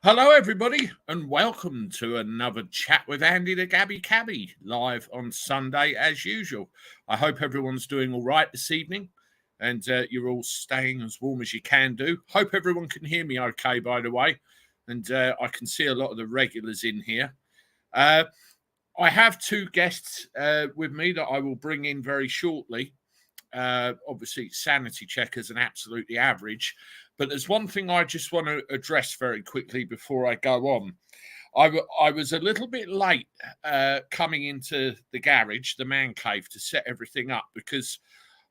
Hello, everybody, and welcome to another chat with Andy the Gabby Cabby, live on Sunday as usual. I hope everyone's doing all right this evening, and you're all staying as warm as you can do. Hope everyone can hear me okay, by the way, and I can see a lot of the regulars in here. I have two guests with me that I will bring in very shortly. Obviously, sanity checkers and absolutely average. But there's one thing I just want to address very quickly before I go on. I was a little bit late coming into the garage, the man cave, to set everything up because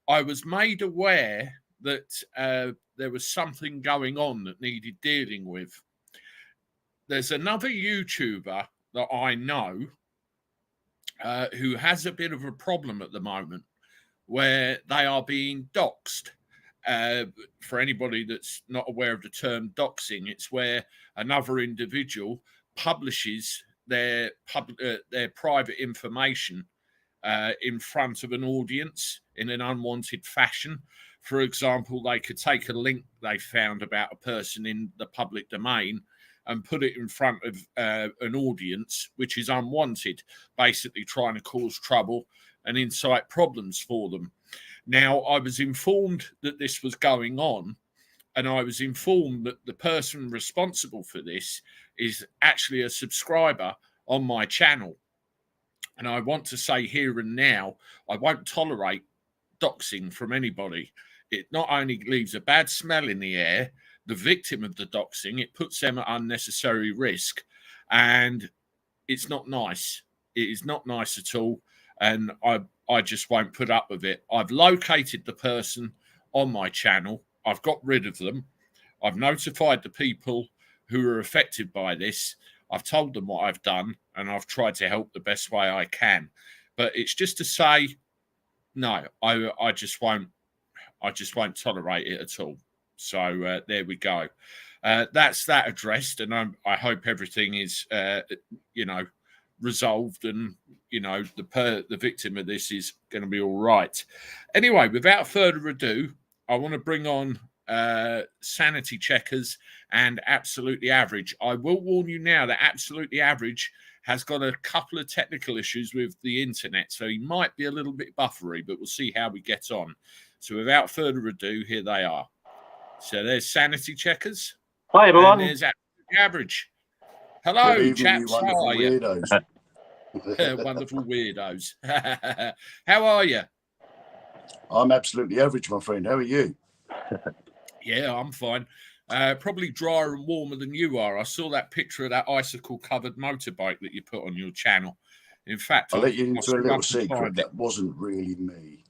I was made aware that there was something going on that needed dealing with. There's another YouTuber that I know who has a bit of a problem at the moment where they are being doxed. For anybody that's not aware of the term doxing, it's where another individual publishes their private information in front of an audience in an unwanted fashion. For example, they could take a link they found about a person in the public domain and put it in front of an audience which is unwanted, basically trying to cause trouble and incite problems for them. Now, I was informed that this was going on, and I was informed that the person responsible for this is actually a subscriber on my channel. And I want to say here and now, I won't tolerate doxing from anybody. It not only leaves a bad smell in the air, the victim of the doxing, it puts them at unnecessary risk, and it's not nice. It is not nice at all, and I just won't put up with it. I've located the person on my channel. I've got rid of them. I've notified the people who are affected by this. I've told them what I've done, and I've tried to help the best way I can. But it's just to say, no, I just won't tolerate it at all. So there we go. That's that addressed, and I hope everything is, resolved, and the victim of this is going to be all right. Anyway, without further ado, I want to bring on sanity checkers and absolutely average. I will warn you now that absolutely average has got a couple of technical issues with the internet, so he might be a little bit buffery, but we'll see how we get on. So without further ado, here they are. So there's sanity checkers. Hi everyone. And there's absolutely average. Hello, chaps. How are you? Wonderful weirdos. How are you? I'm absolutely average, my friend. How are you? Yeah, I'm fine. Probably drier and warmer than you are. I saw that picture of that icicle-covered motorbike that you put on your channel. In fact, I'll let you into a little secret. That wasn't really me,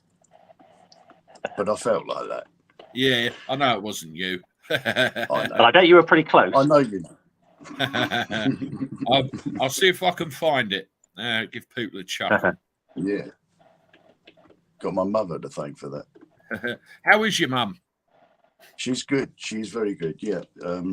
but I felt like that. Yeah, I know it wasn't you. I bet you were pretty close. I know you know. I'll see if I can find it. Give people a chuckle. Yeah. Got my mother to thank for that. How is your mum? She's good. She's very good. Yeah.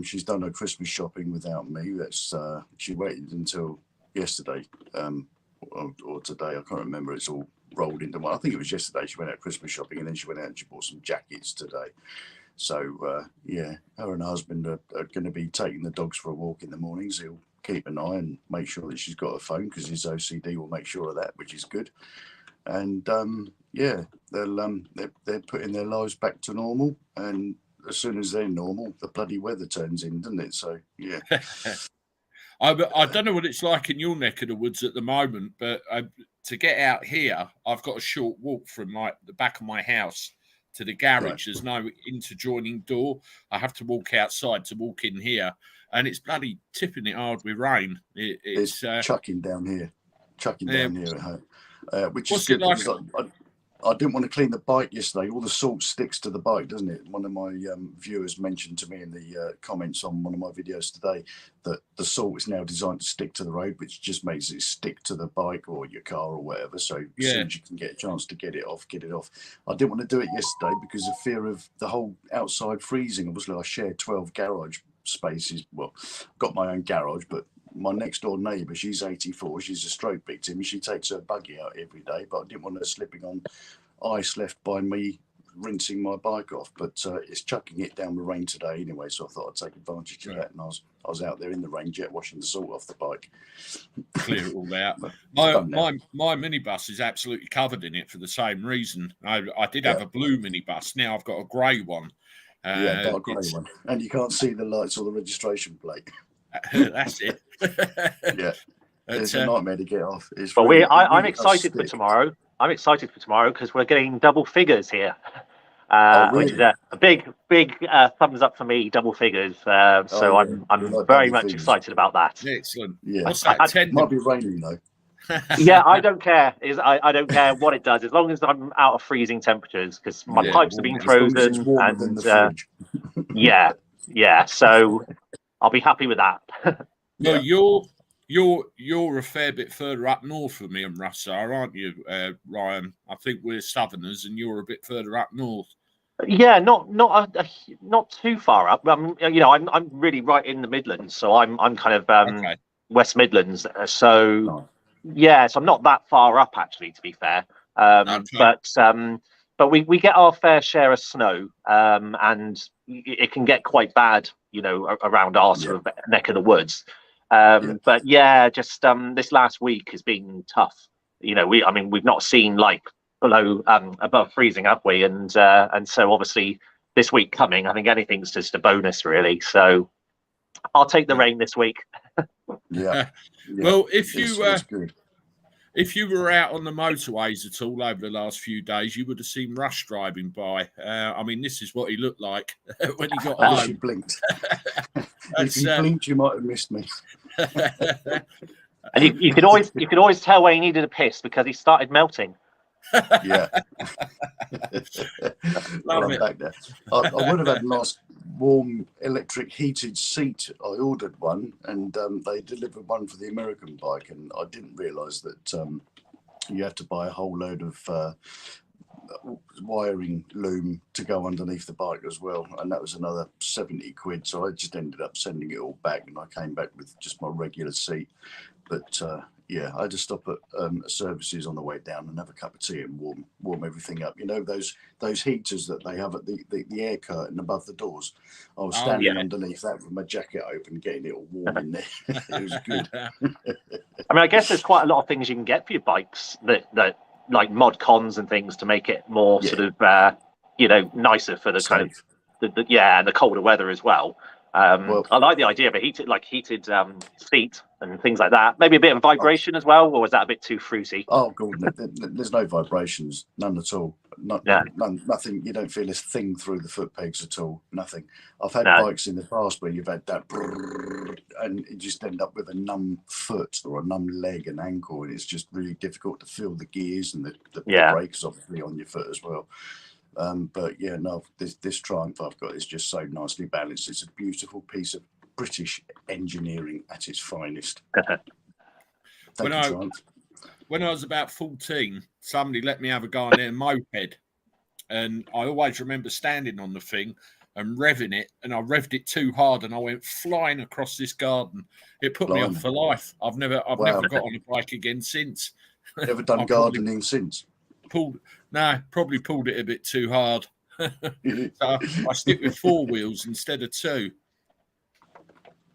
She's done her Christmas shopping without me. That's she waited until yesterday or today. I can't remember. It's all rolled into one. I think it was yesterday. She went out Christmas shopping, and then she went out and she bought some jackets today. So yeah, her and her husband are going to be taking the dogs for a walk in the mornings. He'll keep an eye and make sure that she's got a phone, because his OCD will make sure of that, which is good. And yeah, they're putting their lives back to normal, and as soon as they're normal, the bloody weather turns in, doesn't it? So yeah. I don't know what it's like in your neck of the woods at the moment, but to get out here, I've got a short walk from like the back of my house to the garage. Right. There's no interjoining door. I have to walk outside to walk in here, and it's bloody tipping it hard with rain. It's chucking down here at home, which is good. Like? I didn't want to clean the bike yesterday. All the salt sticks to the bike, doesn't it? One of my viewers mentioned to me in the comments on one of my videos today that the salt is now designed to stick to the road, which just makes it stick to the bike or your car or whatever. So as soon as you can get a chance to get it off, get it off. I didn't want to do it yesterday because of fear of the whole outside freezing. Obviously, I shared 12 garage spaces. Well, I've got my own garage, but my next door neighbour, she's 84, she's a stroke victim, she takes her buggy out every day, but I didn't want her slipping on ice left by me rinsing my bike off, but it's chucking it down with rain today anyway, so I thought I'd take advantage of that, and I was out there in the rain jet washing the salt off the bike. Clear it all out. My minibus is absolutely covered in it for the same reason. I did have a blue minibus. Now I've got a grey one. Dark grey one, and you can't see the lights or the registration plate. That's it. Yeah, it's a nightmare to get off. It's well, really, I'm excited for tomorrow. I'm excited for tomorrow because we're getting double figures here, really? which is a big thumbs up for me. Double figures. So I'm very much excited about that. Excellent. Yeah. What's that? Might be raining though. Yeah, I don't care. I don't care what it does as long as I'm out of freezing temperatures because my pipes have been frozen. It's warmer than the fridge. yeah. So I'll be happy with that. Well, you're a fair bit further up north for me and Russ are, aren't you, Ryan? I think we're Southerners, and you're a bit further up north. Yeah, not too far up. I'm really right in the Midlands, so I'm kind of West Midlands. So so I'm not that far up actually, to be fair. But we get our fair share of snow, and it can get quite bad, around our sort of neck of the woods. But just this last week has been tough. We've not seen like below above freezing, have we? And so obviously this week coming, I think anything's just a bonus, really. So I'll take the rain this week. Well, if you were out on the motorways at all over the last few days, you would have seen Rush driving by. This is what he looked like when he got home. You blinked. If you blinked, you might have missed me. And you could always tell where he needed a piss because he started melting. Yeah. Love it. Back there. I would have had a nice warm electric heated seat. I ordered one, and they delivered one for the American bike, and I didn't realise that you have to buy a whole load of wiring loom to go underneath the bike as well, and that was another 70 quid. So I just ended up sending it all back, and I came back with just my regular seat. But I had to stop at services on the way down and have a cup of tea and warm everything up. Those heaters that they have at the air curtain above the doors. I was standing underneath that with my jacket open, getting it all warm in there. It was good. I guess there's quite a lot of things you can get for your bikes that like mod cons and things to make it more sort of nicer for the safe. Kind of and the colder weather as well. I like the idea of a heated seat and things like that. Maybe a bit of vibration as well, or was that a bit too fruity? Oh, God, there's no vibrations, none at all. None, nothing. You don't feel a thing through the foot pegs at all. Nothing. I've had bikes in the past where you've had that, and you just end up with a numb foot or a numb leg and ankle, and it's just really difficult to feel the gears and the brakes obviously on your foot as well. This Triumph I've got is just so nicely balanced. It's a beautiful piece of British engineering at its finest. When I was about 14, somebody let me have a go on their moped, and I always remember standing on the thing and revving it, and I revved it too hard, and I went flying across this garden. It put me off for life. I've never got on a bike again since. Never done gardening since. Probably pulled it a bit too hard. So I stick with 4 wheels instead of 2.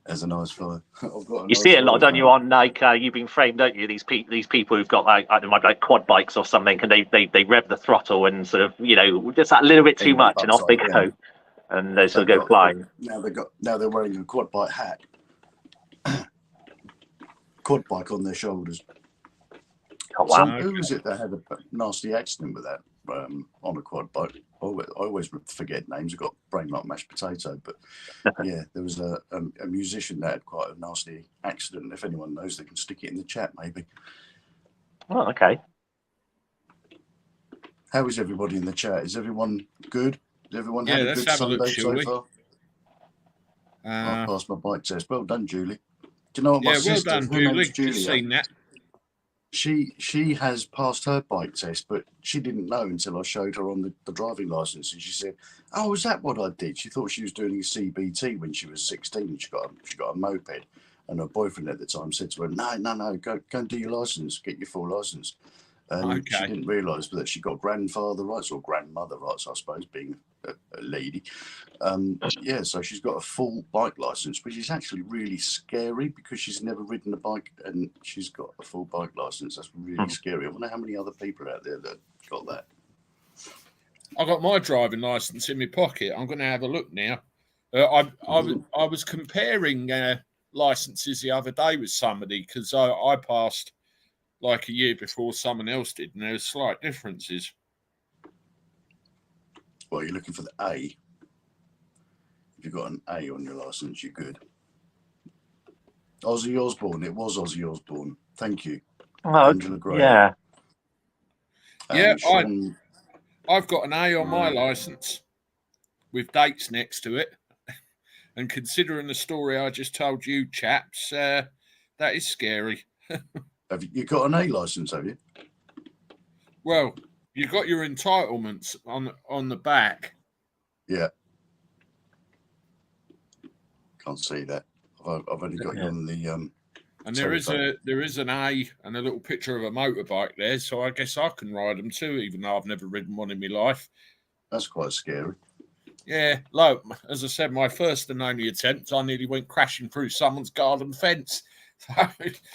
As a nice fellow. You see it a lot, don't you? On you've been framed, don't you? These people who've got like quad bikes or something, and they rev the throttle and sort of just that little bit too much, and off they go, and they sort of go flying. Now they're wearing a quad bike hat, quad bike on their shoulders. Oh, wow. Who was it that had a nasty accident with that on a quad bike? I always forget names. I've got brain like mashed potato. But there was a musician that had quite a nasty accident. If anyone knows, they can stick it in the chat, maybe. Oh, okay. How is everybody in the chat? Is everyone good? Has everyone had a good Sunday so far? I passed my bike test. Well done, Julie. Do you know what my sister? Well done, Julie. Just seen that. She has passed her bike test, but she didn't know until I showed her on the driving license, and she said, "Oh, is that what I did?" She thought she was doing a CBT when she was 16. She got a moped, and her boyfriend at the time said to her, "No, go and do your license, get your full license." And she Okay. didn't realise that she got grandfather rights or grandmother rights, I suppose, being a lady. Yeah, so she's got a full bike licence, which is actually really scary because she's never ridden a bike and she's got a full bike licence. That's really scary. I wonder how many other people out there that got that. I got my driving license in my pocket. I'm going to have a look now. I was comparing licenses the other day with somebody because I passed like a year before someone else did, and there's slight differences. Well, you're looking for the A. If you've got an A on your license, you're good. Ozzy Osbourne. It was Ozzy Osbourne. Thank you. Oh, Angela Gray. yeah. Yeah, Sean, I've got an A on my license with dates next to it. And considering the story I just told you, chaps, that is scary. have you got an A license, have you? Well, you got your entitlements on the back. Yeah. Can't see that. I've only got you on the And there is an A and a little picture of a motorbike there, so I guess I can ride them too, even though I've never ridden one in my life. That's quite scary. Yeah, look, as I said, my first and only attempt, I nearly went crashing through someone's garden fence.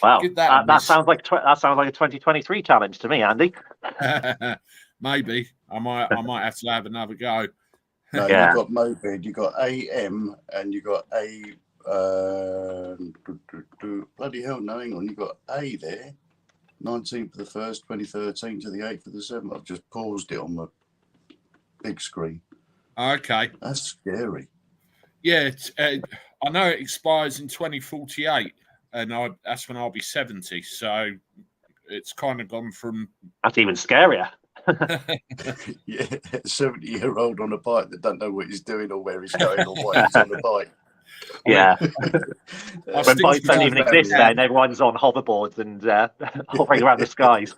Wow, Give that sounds like a 2023 challenge to me, Andy. Maybe I might have to have another go. No, Yeah. you've got moped, you've got AM, and you've got A. Bloody hell, no, hang on, you've got A there. 19th of the 1st, 2013 to the 8th of the 7th. I've just paused it on my big screen. Okay. That's scary. Yeah, I know it expires in 2048, and that's when I'll be 70. So it's kind of gone from. That's even scarier. Yeah, a 70-year-old on a bike that don't know what he's doing or where he's going or what he's on the bike. Yeah. When When bikes don't even exist then, everyone's on hoverboards and hovering around the skies.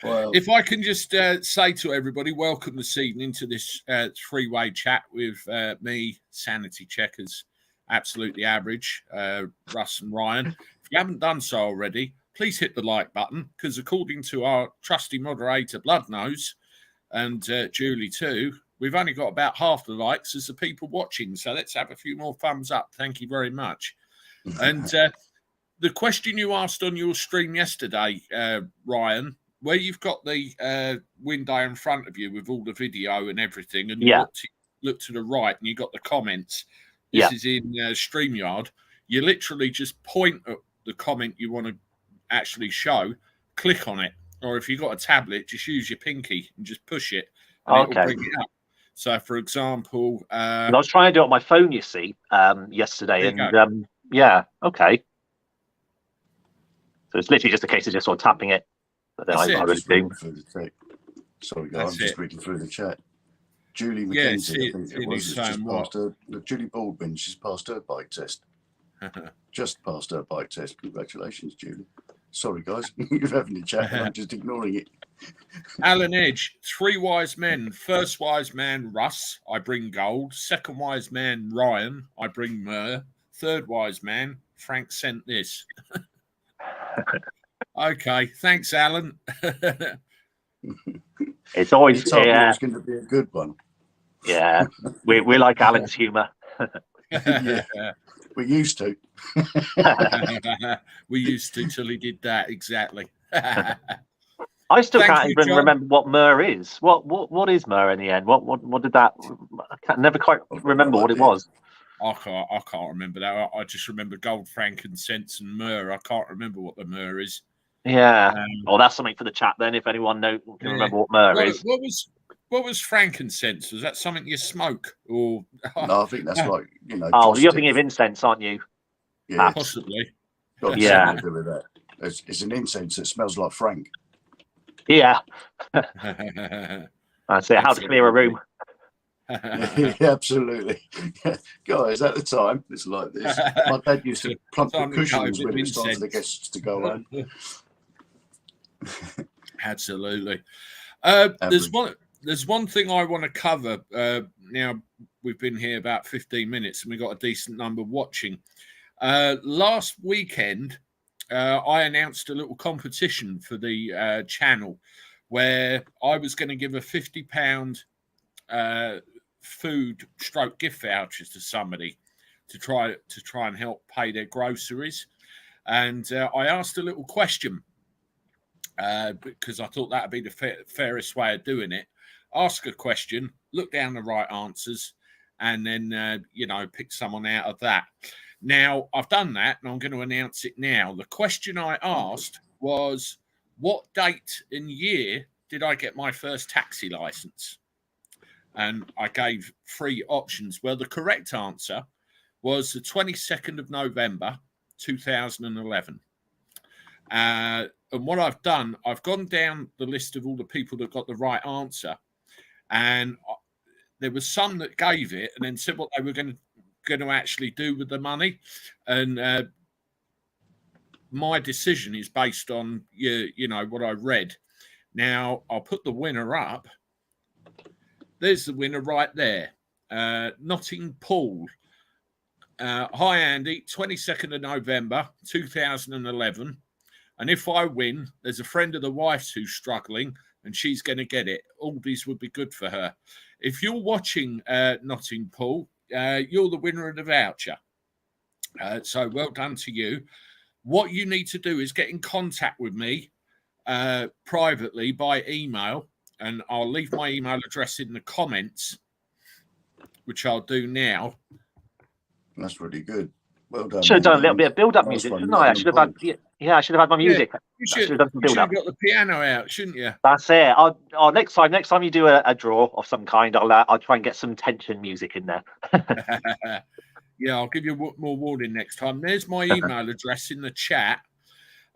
Well, if I can just say to everybody, welcome this evening to this three-way chat with me, Sanity Checkers, Absolutely Average, Russ and Ryan. If you haven't done so already, please hit the like button, because according to our trusty moderator, Bloodnose, and Julie too, we've only got about half the likes as the people watching. So let's have a few more thumbs up. Thank you very much. And the question you asked on your stream yesterday, Ryan, where you've got the window in front of you with all the video and everything, and you look to the right and you got the comments. This is in StreamYard. You literally just point at the comment you want to actually show, click on it, or if you've got a tablet, just use your pinky and just push it, and it'll bring it up. So, for example, I was trying to do it on my phone, you see, yesterday, and yeah, okay. So it's literally just a case of just sort of tapping it. But then I was doing. Sorry, guys, I'm just reading through the chat. Julie McKenzie, I think it was, just passed her. Julie Baldwin, she's passed her bike test. Just passed her bike test. Congratulations, Julie. Sorry, guys, you're having a chat, and I'm just ignoring it. Alan Edge, 3 wise men. First wise man, Russ, I bring gold. Second wise man, Ryan, I bring myrrh. Third wise man, Frank sent this. Okay, thanks, Alan. It's always it's going to be a good one. Yeah, we like Alan's humour. Yeah, we used to. We used to till he did that, exactly. I still can't even remember what myrrh is. What is myrrh in the end? What did that? I never quite remember what it was. I can't remember that. I just remember gold, frankincense, and myrrh. I can't remember what the myrrh is. Yeah. That's something for the chat then. If anyone can remember what myrrh is. What was frankincense? Was that something you smoke or? No, I think that's like Oh, you're thinking of incense, aren't you? Yeah, possibly. Got something to do with that. It's an incense that smells like Frank. Yeah. That's it. How to clear a room. Yeah, absolutely. Guys, at the time, it's like this. My dad used to plump the cushions when it was time for the guests to go home. Absolutely. There's one thing I want to cover. Now, we've been here about 15 minutes and we've got a decent number watching. Last weekend, I announced a little competition for the channel where I was going to give a £50 food stroke gift vouchers to somebody to try and help pay their groceries. And I asked a little question because I thought that would be the fairest way of doing it. Ask a question, look down the right answers, and then, pick someone out of that. Now, I've done that, and I'm going to announce it now. The question I asked was, what date and year did I get my first taxi license? And I gave 3 options. Well, the correct answer was the 22nd of November, 2011. And what I've done, I've gone down the list of all the people that got the right answer, and there was some that gave it and then said what they were going to actually do with the money. And my decision is based on what I read. Now I'll put the winner up. There's the winner right there. Notting Paul. Hi Andy, 22nd of November 2011. And if I win, there's a friend of the wife's who's struggling and she's going to get it. All these would be good for her. If you're watching Notting Paul, you're the winner of the voucher. So well done to you. What you need to do is get in contact with me privately by email, and I'll leave my email address in the comments, which I'll do now. That's really good. Well done. Should have done a little bit of build-up music, shouldn't I? I should have had, I should have had my music. You should have got the piano out, shouldn't you? That's it. I'll next time you do a draw of some kind, I'll try and get some tension music in there. Yeah, I'll give you more warning next time. There's my email address in the chat.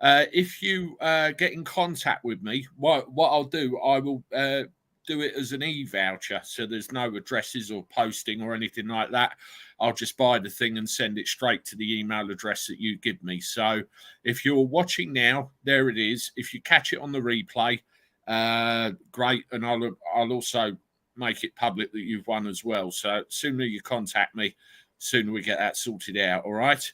If you get in contact with me, what I'll do, I will do it as an e-voucher, so there's no addresses or posting or anything like that. I'll just buy the thing and send it straight to the email address that you give me. So if you're watching now, there it is. If you catch it on the replay, great. And I'll also make it public that you've won as well. So sooner you contact me, sooner we get that sorted out. All right.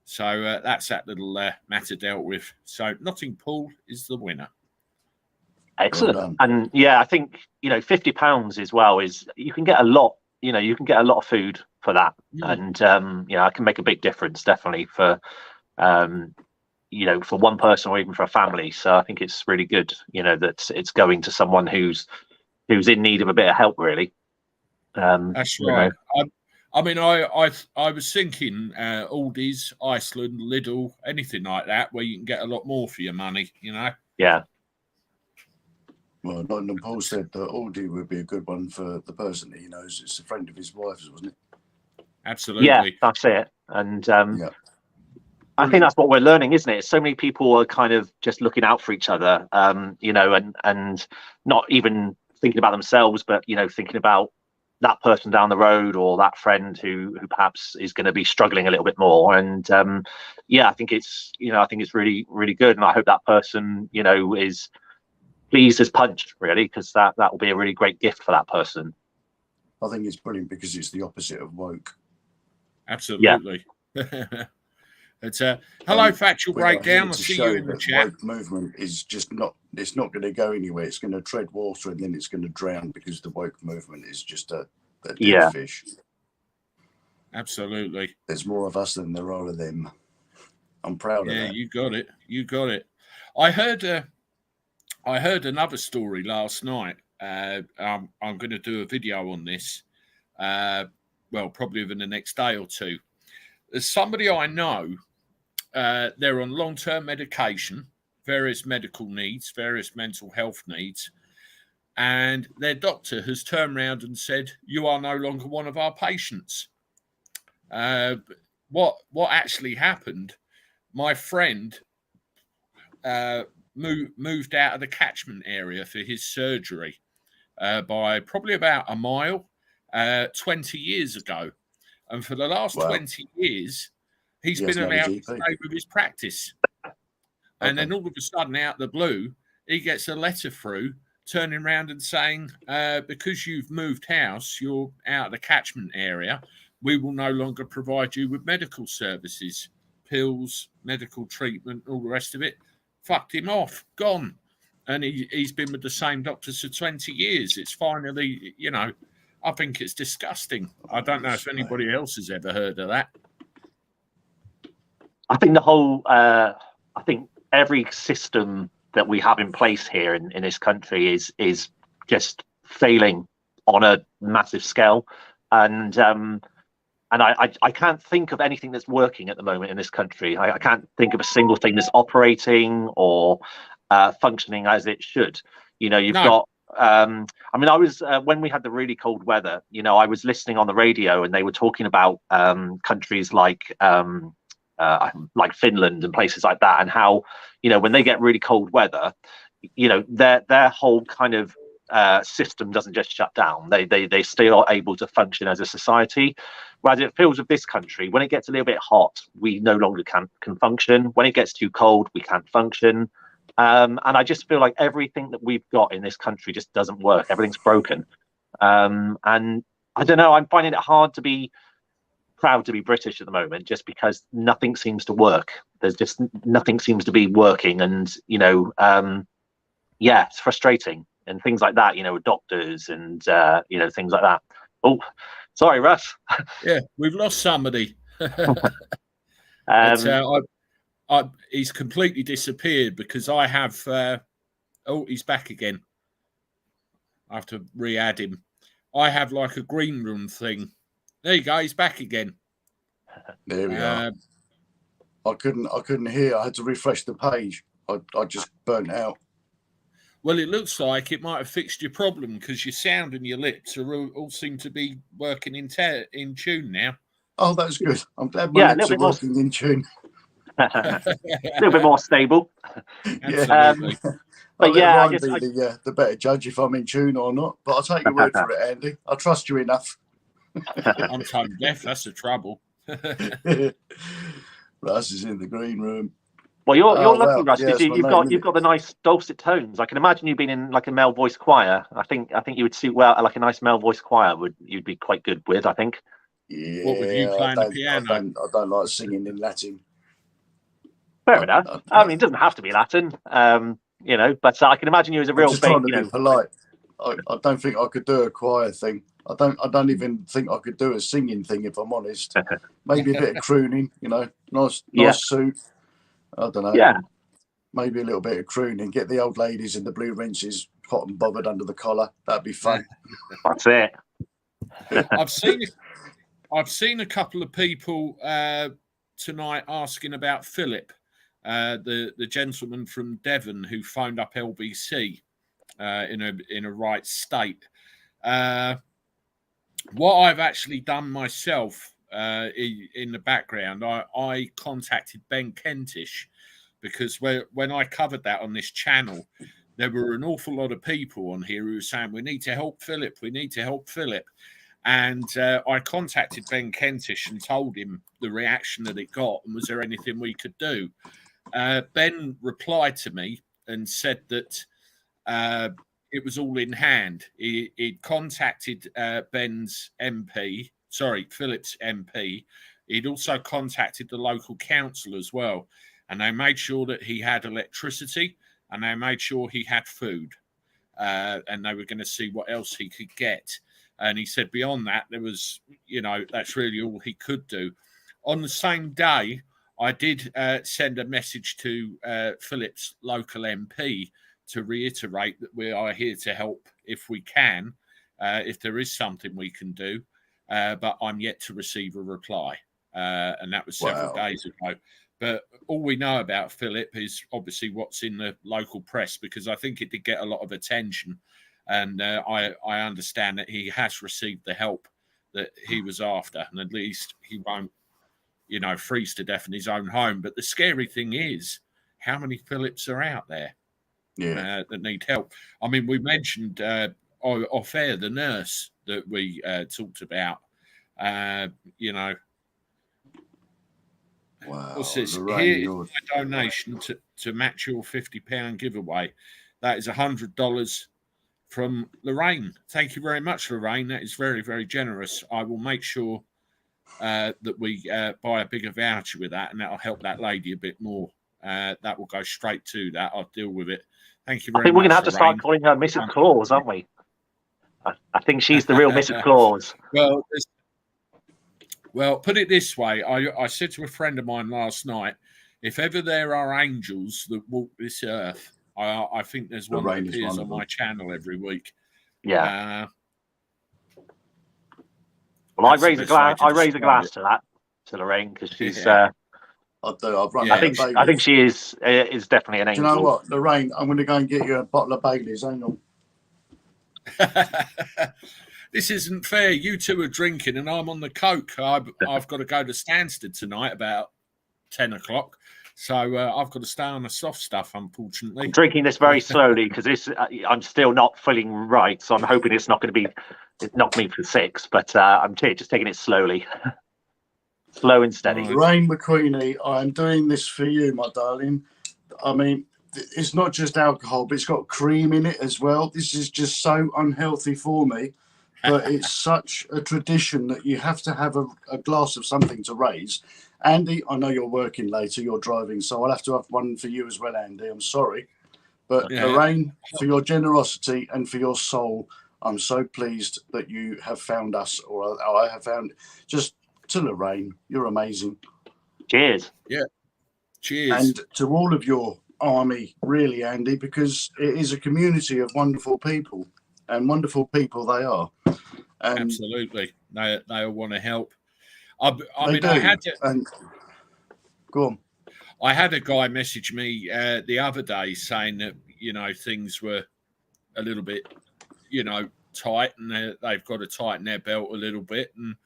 So that's that little matter dealt with. So Notting Paul is the winner. Excellent. Well, and yeah, I think, £50 as well is, you can get a lot, you can get a lot of food for that. And, I can make a big difference definitely for, for one person or even for a family. So I think it's really good, that it's going to someone who's in need of a bit of help, really. That's right. I mean, I was thinking Aldi's, Iceland, Lidl, anything like that, where you can get a lot more for your money, Yeah. Well, Nottingham Paul said that Aldi would be a good one for the person that he knows. It's a friend of his wife's, wasn't it? Absolutely. Yeah, that's it. And I think that's what we're learning, isn't it? So many people are kind of just looking out for each other, and not even thinking about themselves, but, thinking about that person down the road or that friend who perhaps is going to be struggling a little bit more. And I think it's really, really good. And I hope that person, is pleased as punch, really, because that will be a really great gift for that person. I think it's brilliant because it's the opposite of woke. Absolutely. Yeah. It's hello, Factual Breakdown. I see you in the chat. Woke movement is just it's not going to go anywhere. It's going to tread water and then it's going to drown, because the woke movement is just a dead fish. Absolutely. There's more of us than there are of them. I'm proud of that. Yeah, you got it. I heard another story last night. I'm going to do a video on this. Probably within the next day or two. There's somebody I know. They're on long-term medication, various medical needs, various mental health needs, and their doctor has turned around and said, "You are no longer one of our patients." What actually happened? My friend moved out of the catchment area for his surgery by probably about a mile 20 years ago. And for the last 20 years, he's been allowed to stay with his practice. And then all of a sudden, out of the blue, he gets a letter through turning around and saying, because you've moved house, you're out of the catchment area, we will no longer provide you with medical services. pills, medical treatment, all the rest of it, fucked him off, gone. And he's been with the same doctors for 20 years. It's finally, I think it's disgusting. I don't know if anybody else has ever heard of that. I think the whole, I think every system that we have in place here in this country is just failing on a massive scale. And I can't think of anything that's working at the moment in this country. I can't think of a single thing that's operating or functioning as it should. You've got. I was when we had the really cold weather. I was listening on the radio, and they were talking about countries like Finland and places like that, and how when they get really cold weather, their whole kind of system doesn't just shut down. They still are able to function as a society. Whereas it feels with this country, when it gets a little bit hot, we no longer can function. When it gets too cold, we can't function. And I just feel like everything that we've got in this country just doesn't work. Everything's broken. And I don't know, I'm finding it hard to be proud to be British at the moment, just because nothing seems to work. There's just nothing seems to be working. And, it's frustrating. And things like that, doctors and, things like that. Oh, sorry, Russ. Yeah, we've lost somebody. He's completely disappeared because I have... he's back again. I have to re-add him. I have like a green room thing. There you go, he's back again. There we are. I couldn't hear. I had to refresh the page. I just burnt out. Well, it looks like it might have fixed your problem because your sound and your lips all seem to be working in tune now. Oh, that's good. I'm glad my lips are working in tune. A little bit more stable. Absolutely. But Ryan be the better judge if I'm in tune or not. But I'll take your word for it, Andy. I trust you enough. I'm tone deaf. That's the trouble. Russ is in the green room. Well, you're lucky, Russ. You've got the nice dulcet tones. I can imagine you being in like a male voice choir. I think you would suit well like a nice male voice choir. You'd be quite good with, I think. Yeah. What with you playing the piano? I don't like singing in Latin. Fair enough. I mean, it doesn't have to be Latin, but I can imagine you as a real just trying to be polite. I don't think I could do a choir thing. I don't even think I could do a singing thing, if I'm honest. Maybe a bit of crooning, nice suit. I don't know. Yeah. Maybe a little bit of crooning. Get the old ladies in the blue rinses hot and bothered under the collar. That'd be fun. That's it. I've seen a couple of people tonight asking about Philip, the gentleman from Devon who phoned up LBC in a right state. What I've actually done myself in the background, I contacted Ben Kentish because when I covered that on this channel, there were an awful lot of people on here who were saying, we need to help Philip. And I contacted Ben Kentish and told him the reaction that it got and was there anything we could do. Ben replied to me and said that it was all in hand. He'd contacted Philip's MP. He'd also contacted the local council as well. And they made sure that he had electricity and they made sure he had food. And they were going to see what else he could get. And he said beyond that, there was, that's really all he could do. On the same day, I did send a message to Philip's local MP to reiterate that we are here to help if we can, if there is something we can do. But I'm yet to receive a reply. And that was several days ago. But all we know about Philip is obviously what's in the local press, because I think it did get a lot of attention. And I understand that he has received the help that he was after. And at least he won't, freeze to death in his own home. But the scary thing is how many Philips are out there that need help. I mean, we mentioned off air the nurse that we talked about, Wow. What's this? Here is my donation to match your £50 giveaway. That is $100 from Lorraine. Thank you very much, Lorraine. That is very, very generous. I will make sure that we buy a bigger voucher with that, and that'll help that lady a bit more. That will go straight to that. I'll deal with it. Thank you very much. I think we're going to have to start Lorraine. calling her Mrs. Claus, aren't we? I think she's the real Mrs. Claus. Well, put it this way. I said to a friend of mine last night, if ever there are angels that walk this earth, I think there's one that appears on my channel every week. Yeah. Well, I raise a glass to that, to Lorraine, because she's. I think she is definitely an angel. Do you know what, Lorraine? I'm going to go and get you a bottle of Baileys. Hang on. This isn't fair. You two are drinking, and I'm on the coke. I've got to go to Stansted tonight about 10 o'clock. So I've got to stay on the soft stuff, unfortunately. I'm drinking this very slowly because I'm still not feeling right. So I'm hoping it's not going to be knock me for 6. But I'm just taking it slowly, slow and steady. Lorraine McQueenie, I'm doing this for you, my darling. I mean, it's not just alcohol, but it's got cream in it as well. This is just so unhealthy for me. But it's such a tradition that you have to have a glass of something to raise. Andy, I know you're working later, you're driving, so I'll have to have one for you as well, Andy. I'm sorry. But Lorraine, for your generosity and for your soul, I'm so pleased that you have found us, or I have found. Just to Lorraine, you're amazing. Cheers. Yeah. Cheers. And to all of your army, really, Andy, because it is a community of wonderful people, and wonderful people they are. Absolutely. They all want to help. I mean, go on. I had a guy message me the other day saying that, things were a little bit, tight, and they've got to tighten their belt a little bit. And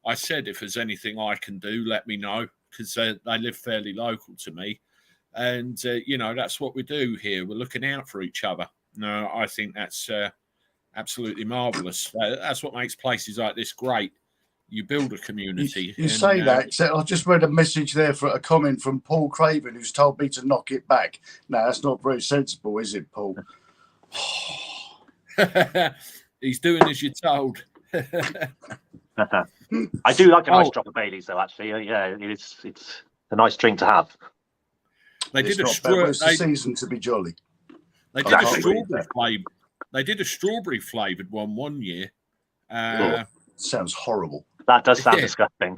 I said, if there's anything I can do, let me know, because they live fairly local to me. And, that's what we do here. We're looking out for each other. No, I think that's absolutely marvellous. That's what makes places like this great. You build a community. You say that, except I just read a message there for a comment from Paul Craven, who's told me to knock it back. No, that's not very sensible, is it, Paul? He's doing as you're told. I do like a nice drop of Baileys, though. Actually, yeah, it's a nice drink to have. It's the season to be jolly. They did a strawberry flavour. They did a strawberry flavoured one year. Sounds horrible. That does sound disgusting.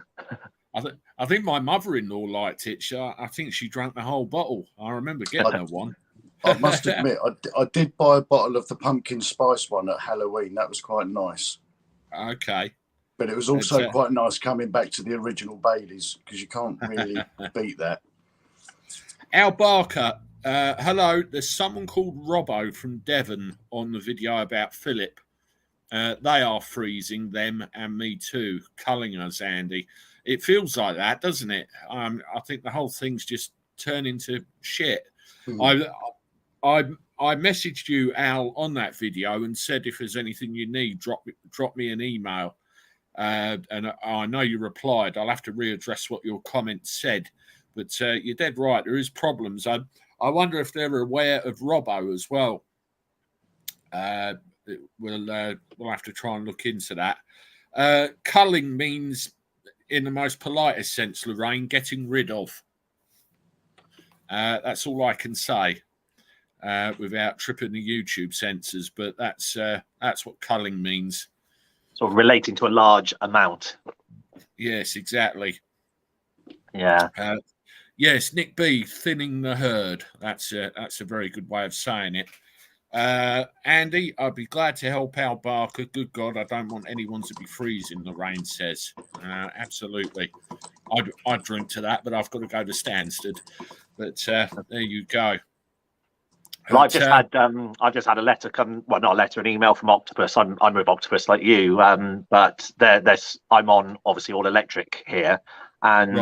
I think my mother-in-law liked it. I think she drank the whole bottle. I remember getting her one. I must admit, I did buy a bottle of the pumpkin spice one at Halloween. That was quite nice. Okay. But it was also quite nice coming back to the original Baileys, because you can't really beat that. Al Barker, hello. There's someone called Robbo from Devon on the video about Philip. They are freezing, them and me too, culling us, Andy. It feels like that, doesn't it? I think the whole thing's just turned into shit. I messaged you, Al, on that video and said if there's anything you need, drop me an email. And I know you replied. I'll have to readdress what your comment said. But you're dead right. There is problems. I wonder if they're aware of Robbo as well. We'll have to try and look into that. Culling means, in the most politest sense, Lorraine, getting rid of. That's all I can say without tripping the YouTube censors. But that's what culling means. Sort of relating to a large amount. Yes, exactly. Yeah. Yes, Nick B, thinning the herd. That's a very good way of saying it. Andy, I'd be glad to help Al Barker. Good God, I don't want anyone to be freezing, Lorraine says. Absolutely. I'd drink to that, but I've got to go to Stansted. But there you go. Well, I've just had a letter come. Well, not a letter, an email from Octopus. I'm with Octopus like you, but I'm on obviously all electric here, and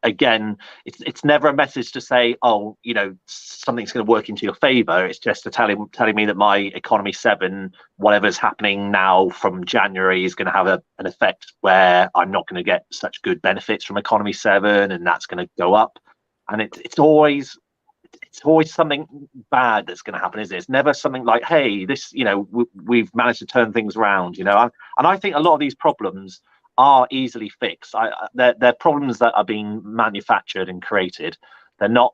again, it's never a message to say, oh, something's going to work into your favour. It's just to telling me that my economy 7, whatever's happening now from January, is going to have an effect where I'm not going to get such good benefits from economy 7, and that's going to go up, and it's always something bad that's going to happen, isn't it? It's never something like, hey, this, we've managed to turn things around, and I think a lot of these problems are easily fixed. They're problems that are being manufactured and created. They're not.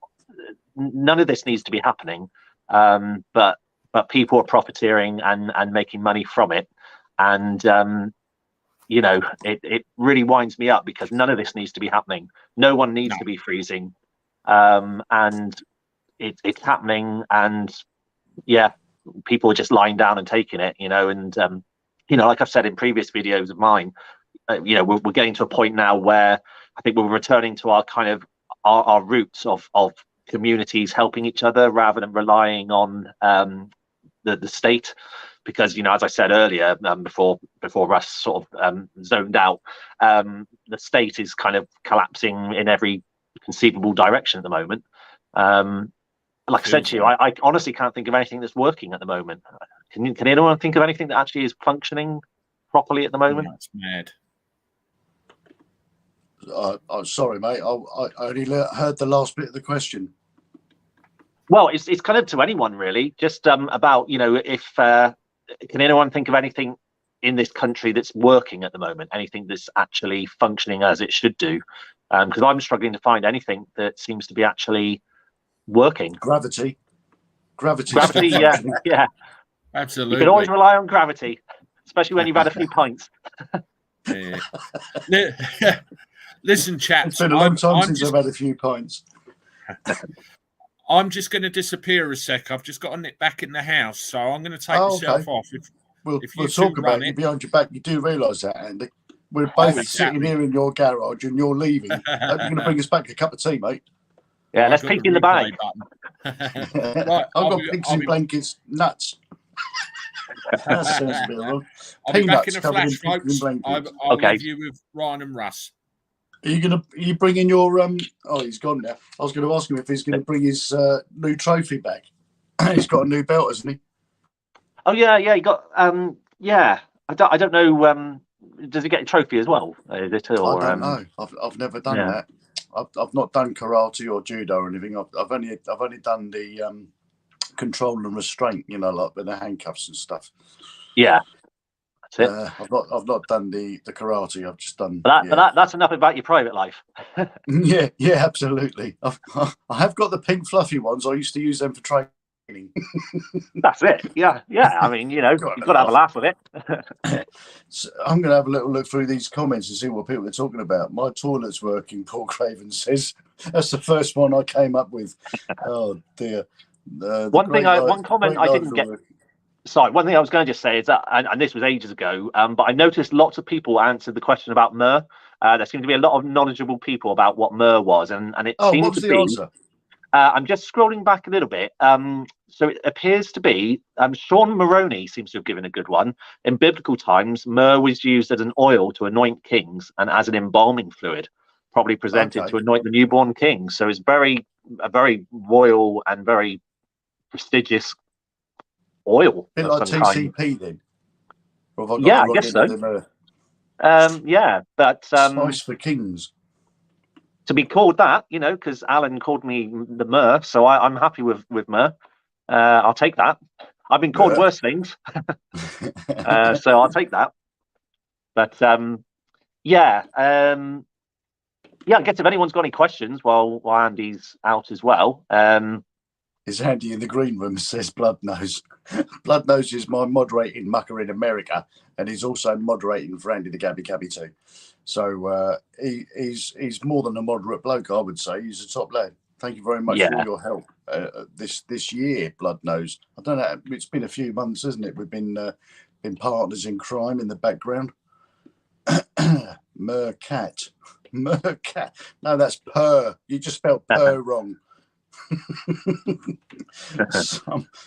None of this needs to be happening, but people are profiteering and making money from it, and you know, it really winds me up because none of this needs to be happening. No one needs to be freezing, and it's happening, and yeah, people are just lying down and taking it, you know, and you know, like I've said in previous videos of mine, you know, we're getting to a point now where I think we're returning to our kind of our roots of communities helping each other rather than relying on the state, because, you know, as I said earlier, before Russ sort of zoned out, the state is kind of collapsing in every conceivable direction at the moment. Like I said to you, I honestly can't think of anything that's working at the moment. Can anyone think of anything that actually is functioning properly at the moment? That's mad. I'm sorry, mate. I only heard the last bit of the question. Well, it's kind of to anyone really, just about, you know, if can anyone think of anything in this country that's working at the moment, anything that's actually functioning as it should do? Because I'm struggling to find anything that seems to be actually working. Gravity, yeah, Absolutely. You can always rely on gravity, especially when you've had a few pints. Yeah. Listen, chaps, it's been a long time since I've had a few pints. I'm just going to disappear a sec. I've just got to nip back in the house, so I'm going to take myself off. We'll talk about you behind your back. You do realise that, Andy? We're both sitting here in your garage, and you're leaving. You're going to bring us back a cup of tea, mate. Yeah, let's pink in the bag. Right, I've got pigs in blankets, nuts. That sounds a bit wrong. I'll be back in a flash, folks. I'll leave you with Ryan and Russ. Are you bringing your oh, he's gone now. I was going to ask him if he's going to bring his new trophy back. He's got a new belt, hasn't he? Oh yeah, he got yeah. I don't know. Does he get a trophy as well? Is it, or, I don't know. I've never done that. I've not done karate or judo or anything. I've only done the control and restraint. You know, like with the handcuffs and stuff. Yeah. That's it. I've not done the karate. I've just done. But that's enough about your private life. yeah, absolutely. I have got the pink fluffy ones. I used to use them for training. That's it. Yeah. I mean, you know, you've got to have a laugh with it. So I'm going to have a little look through these comments and see what people are talking about. My toilet's working, Paul Craven says. That's the first one I came up with. Oh dear. One thing I didn't get. Sorry, one thing I was going to just say is that, and this was ages ago, but I noticed lots of people answered the question about myrrh. There seemed to be a lot of knowledgeable people about what myrrh was, and it seemed to be. Answer? I'm just scrolling back a little bit. So it appears to be Sean Maroney seems to have given a good one. In biblical times, myrrh was used as an oil to anoint kings and as an embalming fluid, probably presented to anoint the newborn king. So it's a very royal and very prestigious oil. A bit like TCP then. I guess so. Yeah, but spice for kings. To be called that, you know, because Alan called me the myrrh, so I'm happy with myrrh. I'll take that. I've been called worse things, so I'll take that. But I guess if anyone's got any questions while Andy's out as well. Is Andy in the green room, says Bloodnose. Bloodnose is my moderating mucker in America, and he's also moderating for Andy the Gabby Cabby too. So he's more than a moderate bloke, I would say. He's a top lad. Thank you very much for all your help this year, Bloodnose. I don't know. It's been a few months, isn't it? We've been partners in crime in the background. Mercat. No, that's purr. You just spelled purr wrong.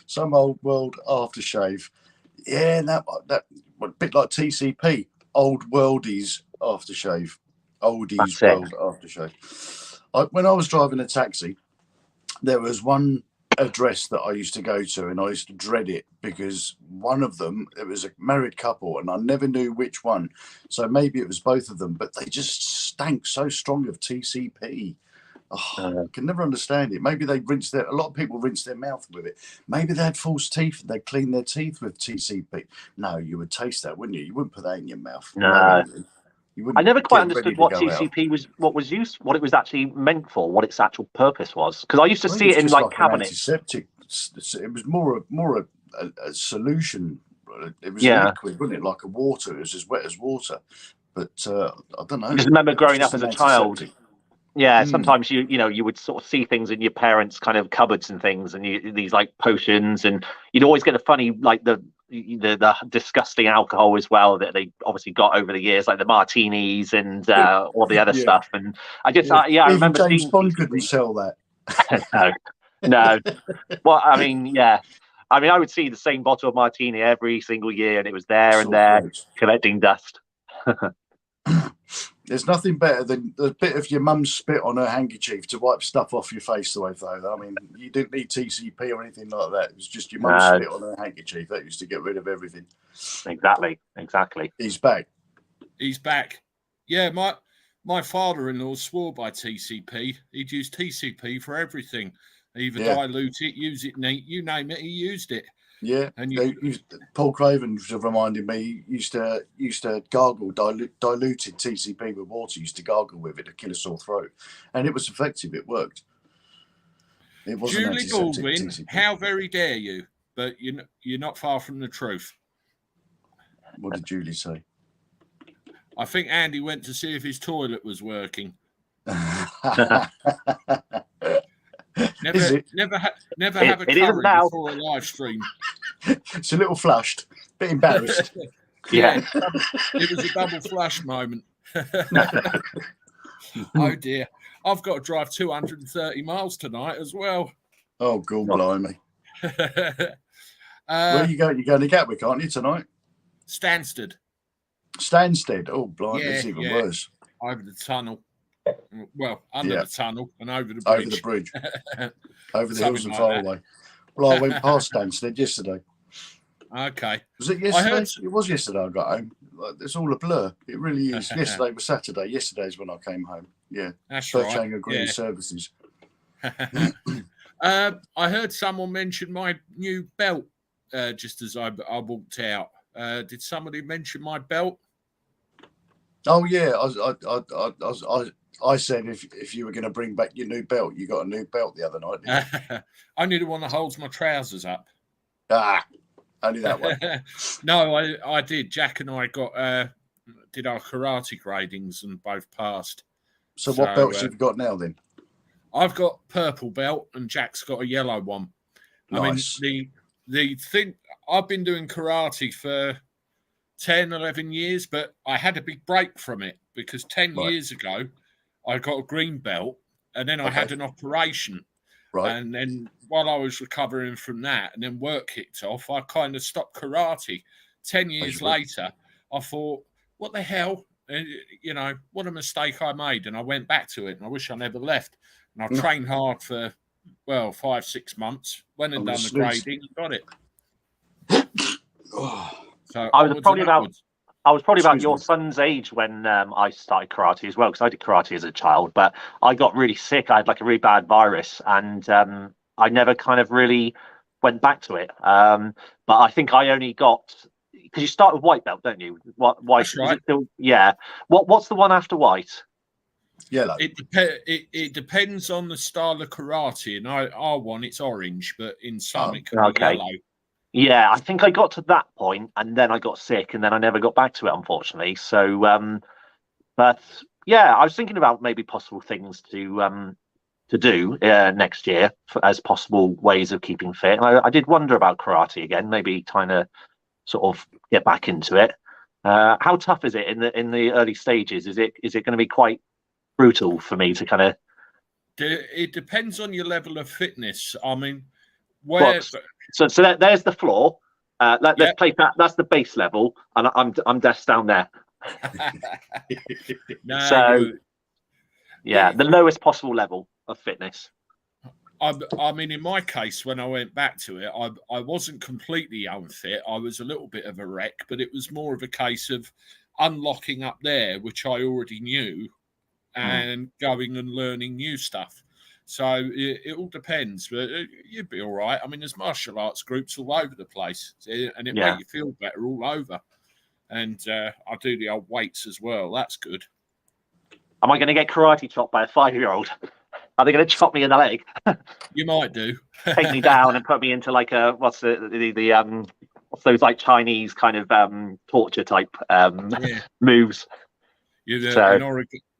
some old world aftershave. Yeah, that a bit like TCP. Old worldies aftershave. Oldies world aftershave. When I was driving a taxi, there was one address that I used to go to, and I used to dread it because one of them, it was a married couple, and I never knew which one. So maybe it was both of them, but they just stank so strong of TCP. I can never understand it. Maybe they a lot of people rinse their mouth with it. Maybe they had false teeth and they clean their teeth with TCP. No, you would taste that, wouldn't you? You wouldn't put that in your mouth. No. You wouldn't I never quite get ready understood to what go out. TCP was, what it was actually meant for, what its actual purpose was. Because I used to I think see it's it in just like like an cabinets. antiseptic. It was more a solution. It was a Yeah. liquid, wasn't it? Like a water. It was as wet as water. But I don't know. I just remember It was growing just up as an a child. antiseptic. Yeah, Mm. sometimes you would sort of see things in your parents' kind of cupboards and things, and these like potions, and you'd always get a funny like the disgusting alcohol as well that they obviously got over the years, like the martinis and all the other Yeah. stuff. And I just I Even remember James seeing Bond couldn't TCP. sell that. No, no. Well, I mean, yeah. I mean, I would see the same bottle of martini every single year, and it was there and Sore there throats. collecting dust. There's nothing better than a bit of your mum's spit on her handkerchief to wipe stuff off your face away, though. I mean, you didn't need TCP or anything like that. It was just your mum's No, spit on her handkerchief. That used to get rid of everything. exactly. He's back. He's back. Yeah, my father-in-law swore by TCP. He'd use TCP for everything. Either dilute it, use it neat, you name it, he used it. Yeah, And Paul Craven reminded me. He used to gargle diluted TCP with water. Used to gargle with it to kill a sore throat, and it was effective. It worked. It wasn't Julie antiseptic Baldwin, TCP. how very dare you? But you're not far from the truth. What did Julie say? I think Andy went to see if his toilet was working. Never have a curry before a live stream. It's a little flushed, bit embarrassed. Yeah, it was a double flush moment. Oh dear, I've got to drive 230 miles tonight as well. Oh, God, blimey. Where are you going? You're going to Gatwick, aren't you, tonight? Stansted. Oh, blimey, it's even worse. Over the tunnel. Well, under the tunnel and over the bridge. Over the bridge. Over the hills and far away. Well, I went past Stansted yesterday. Okay. Was it yesterday? It was yesterday I got home. It's all a blur. It really is. Yesterday was Saturday. Yesterday's when I came home. Yeah. That's First right. Chain Green Services. I heard someone mention my new belt just as I walked out. Did somebody mention my belt? Oh yeah, I said if you were going to bring back your new belt, you got a new belt the other night. Didn't you? Only the one that holds my trousers up. Only that one. No, I did. Jack and I did our karate gradings and both passed. So what belts have you got now then? I've got purple belt and Jack's got a yellow one. Nice. I mean, the thing, I've been doing karate for 10, 11 years, but I had a big break from it because 10 years ago, I got a green belt and then I had an operation. Right. And then while I was recovering from that and then work kicked off, I kind of stopped karate. 10 years later, I thought, what the hell? What a mistake I made. And I went back to it and I wish I never left. And I trained hard for, 5-6 months. Went and done the grading and got it. So I was probably about your son's age when I started karate as well, because I did karate as a child, but I got really sick. I had like a really bad virus, and I never kind of really went back to it. But I think I only got, because you start with white belt, don't you? White. That's right. Is it still, yeah. What's the one after white? Yellow. It depends on the style of karate, and our one it's orange, but in some it can be yellow. Yeah, I think I got to that point and then I got sick and then I never got back to it, unfortunately. So, but yeah, I was thinking about maybe possible things to do next year as possible ways of keeping fit. I did wonder about karate again, maybe trying to sort of get back into it. How tough is it in the early stages? Is it going to be quite brutal for me to kind of? It depends on your level of fitness. I mean, So there's the floor. Let's place that. That's the base level, and I'm just down there. The lowest possible level of fitness. I mean, in my case, when I went back to it, I wasn't completely unfit. I was a little bit of a wreck, but it was more of a case of unlocking up there, which I already knew, and going and learning new stuff. So it all depends, but you'd be all right. I mean, there's martial arts groups all over the place, and it makes you feel better all over. and I do the old weights as well. That's good. Am I going to get karate chopped by a 5-year-old? Are they going to chop me in the leg? You might do. Take me down and put me into like a what's those like Chinese kind of torture type moves? You're So,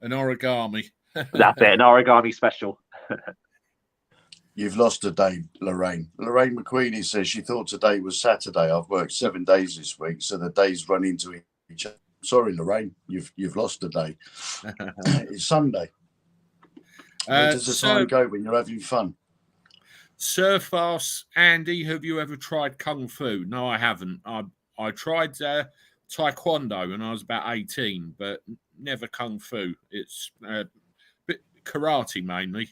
an origami. That's it, an origami special. You've lost a day, Lorraine. Lorraine McQueenie says she thought today was Saturday. I've worked 7 days this week, so the days run into each other. Sorry, Lorraine, you've lost a day. It's Sunday. Where does the time go when you're having fun? Surfast Andy, have you ever tried Kung Fu? No, I haven't. I tried Taekwondo when I was about 18, but never Kung Fu. It's bit karate mainly,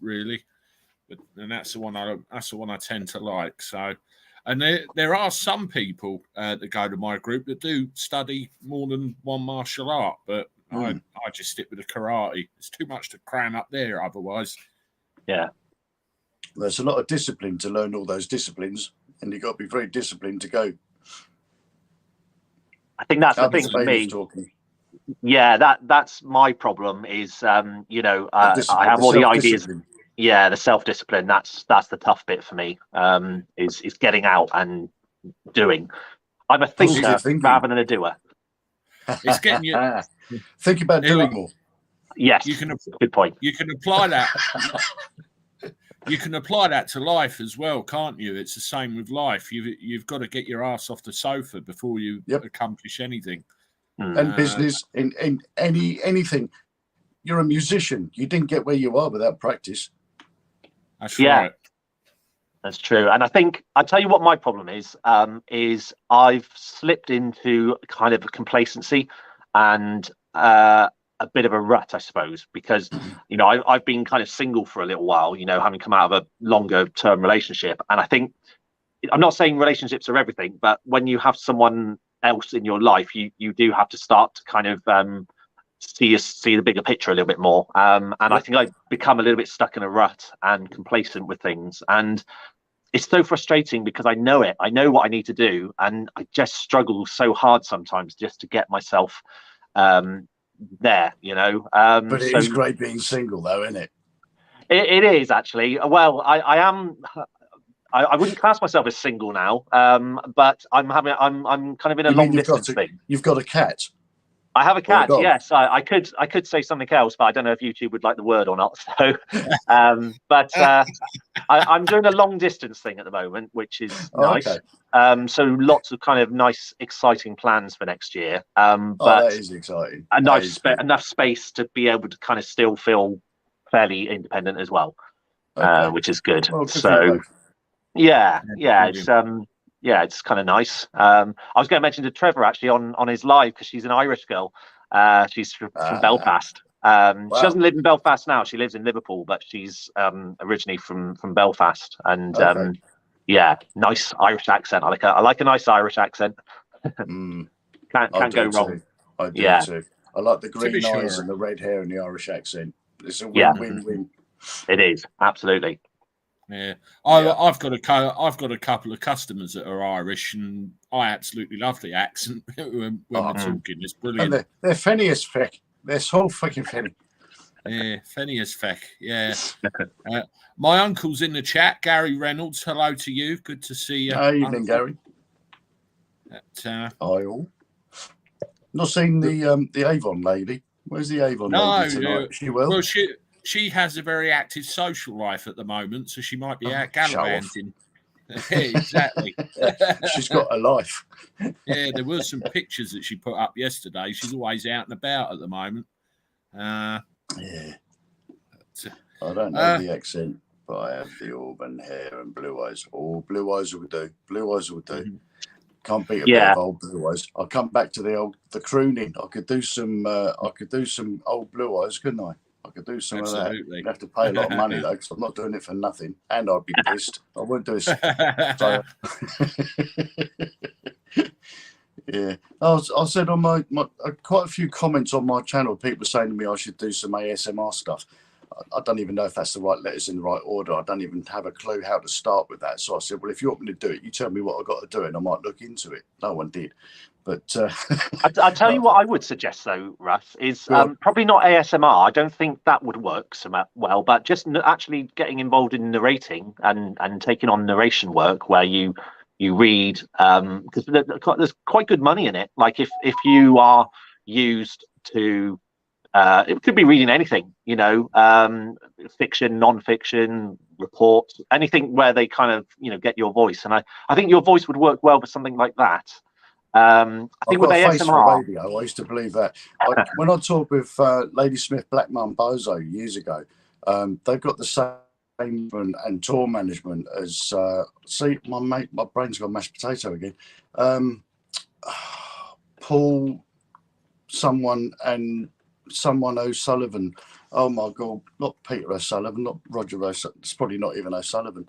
really. And that's the one I tend to like. So, and there are some people that go to my group that do study more than one martial art, but I just stick with the karate. It's too much to cram up there otherwise. Yeah. There's a lot of discipline to learn all those disciplines, and you've got to be very disciplined to go. I think that's the thing for me. Talking. Yeah, that's my problem is, I have all the ideas. Yeah, the self-discipline. That's the tough bit for me. Is getting out and doing. I'm a thinker rather than a doer. It's getting you. Think about doing more. Yes, good point. You can apply that. You can apply that to life as well, can't you? It's the same with life. You've got to get your ass off the sofa before you accomplish anything. And business, in anything. You're a musician. You didn't get where you are without practice. That's right. That's true. And I think I'll tell you what my problem is I've slipped into kind of a complacency and a bit of a rut, I suppose, because, I've been kind of single for a little while, having come out of a longer term relationship. And I think, I'm not saying relationships are everything, but when you have someone else in your life, you do have to start to kind of see the bigger picture a little bit more. And I think I've become a little bit stuck in a rut and complacent with things. And it's so frustrating because I know it. I know what I need to do. And I just struggle so hard sometimes just to get myself there, But it is great being single, though, isn't it? It is, actually. Well, I am... I wouldn't class myself as single now, but I'm kind of in a long distance thing. You've got a cat. I have a cat. Yes, I could say something else, but I don't know if YouTube would like the word or not. So, I'm doing a long distance thing at the moment, which is nice. Okay. So lots of kind of nice, exciting plans for next year. But that is exciting. Enough space to be able to kind of still feel fairly independent as well, which is good. Well, so. Yeah, it's kind of nice. I was going to mention to Trevor actually on his live because she's an Irish girl. She's from Belfast. Wow. She doesn't live in Belfast now. She lives in Liverpool, but she's originally from Belfast. And nice Irish accent. I like a nice Irish accent. Can't go wrong. Too. I do too. I like the green eyes and the red hair and the Irish accent. It's a win-win-win. It is, absolutely. Yeah, I've got a couple of customers that are Irish, and I absolutely love the accent when we're talking. It's brilliant. And they're funny as feck. They're so fucking funny. Yeah, funny as feck. Yeah. My uncle's in the chat, Gary Reynolds. Hello to you. Good to see you. How evening, Gary. I'll not seen the Avon lady. Where's the Avon lady tonight? She will. Well, she has a very active social life at the moment, so she might be out gallivanting. Exactly. She's got a life. Yeah, there were some pictures that she put up yesterday. She's always out and about at the moment. I don't know the accent, but I have the auburn hair and blue eyes. Oh, blue eyes will do. Blue eyes will do. Can't beat a bit of old blue eyes. I'll come back to the crooning. I could do some old blue eyes, couldn't I? I could do some of that. You'd have to pay a lot of money though, because I'm not doing it for nothing, and I'd be pissed. I wouldn't do it. So, yeah, I said on my quite a few comments on my channel. People saying to me I should do some ASMR stuff. I don't even know if that's the right letters in the right order. I don't even have a clue how to start with that. So I said, well, if you want me to do it, you tell me what I've got to do, and I might look into it. No one did, But I'll tell you what I would suggest though, Russ, is probably not ASMR. I don't think that would work so well, but just actually getting involved in narrating and taking on narration work where you read, because there's quite good money in it. Like if you are used to, it could be reading anything, fiction, non-fiction, reports, anything where they kind of get your voice, and I think your voice would work well for something like that. I think with face for ASMR, radio. I used to believe that. When I talked with Ladysmith Black Mambozo years ago, they've got the same and tour management as. See, my brain's got mashed potato again. Paul, someone O'Sullivan. Oh my God, not Peter O'Sullivan, not Roger O'Sullivan. It's probably not even O'Sullivan.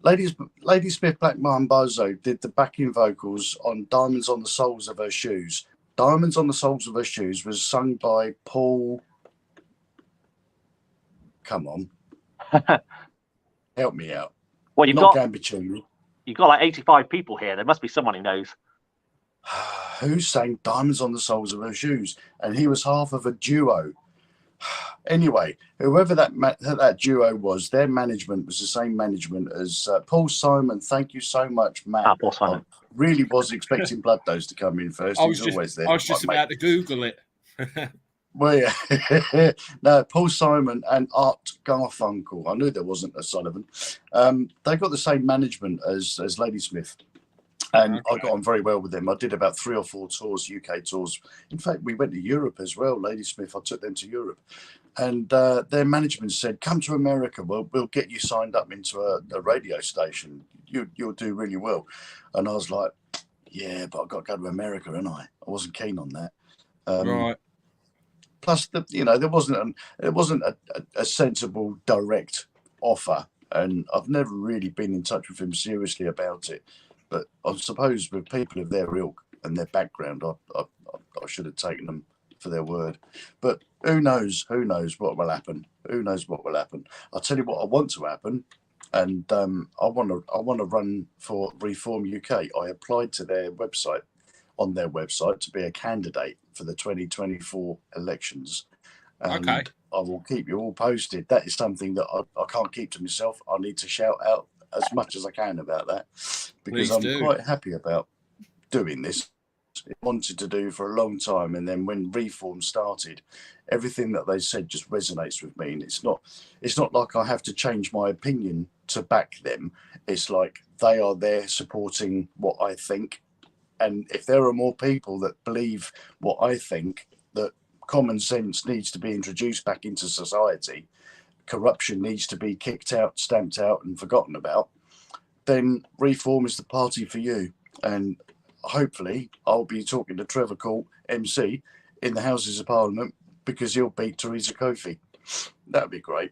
Ladysmith Black Mambozo did the backing vocals on Diamonds on the Soles of Her Shoes. Diamonds on the Soles of Her Shoes was sung by Paul. Come on. Help me out. Well, you've got Gambicini. You've got like 85 people here. There must be someone who knows. Who sang Diamonds on the Soles of Her Shoes? And he was half of a duo. Anyway, whoever that duo was, their management was the same management as Paul Simon. Thank you so much, Matt. Paul Simon. I really was expecting Blood Dose to come in first. I was just about to Google it. Well, yeah. No, Paul Simon and Art Garfunkel. I knew there wasn't a Sullivan. They got the same management as Ladysmith. And I got on very well with them. I did about 3 or 4 tours, UK tours. In fact, we went to Europe as well. Ladysmith, I took them to Europe. And their management said, come to America. We'll get you signed up into a radio station. You'll do really well. And I was like, yeah, but I've got to go to America, haven't I? I wasn't keen on that. Right. Plus, there wasn't a sensible direct offer. And I've never really been in touch with him seriously about it. But I suppose with people of their ilk and their background, I should have taken them for their word. But who knows? Who knows what will happen? Who knows what will happen? I'll tell you what I want to happen, and I want to run for Reform UK. I applied to their website to be a candidate for the 2024 elections. Okay. I will keep you all posted. That is something that I can't keep to myself. I need to shout out as much as I can about that, because I'm quite happy about doing this. I wanted to do for a long time, and then when Reform started, everything that they said just resonates with me. And it's not like I have to change my opinion to back them. It's like they are there supporting what I think, and if there are more people that believe what I think, that common sense needs to be introduced back into society, corruption needs to be kicked out, stamped out and forgotten about, then Reform is the party for you. And hopefully I'll be talking to Trevor Court, MC, in the Houses of Parliament, because he'll beat Theresa Coffey. That'd be great.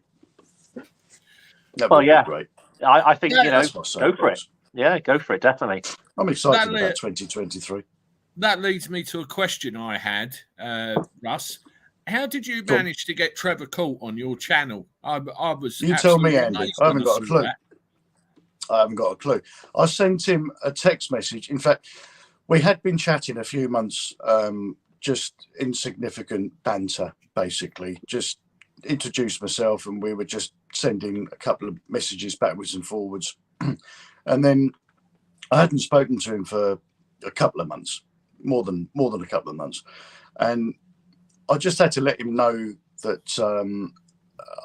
Be great. I think, go for it. Yeah, go for it, definitely. I'm excited about 2023. That leads me to a question I had, Russ. How did you manage to get Trevor Court on your channel? I was. You tell me, Andy. I haven't got a clue. I haven't got a clue. I sent him a text message. In fact, we had been chatting a few months, just insignificant banter, basically. Just introduced myself, and we were just sending a couple of messages backwards and forwards. And then I hadn't spoken to him for a couple of months, more than a couple of months, and I just had to let him know that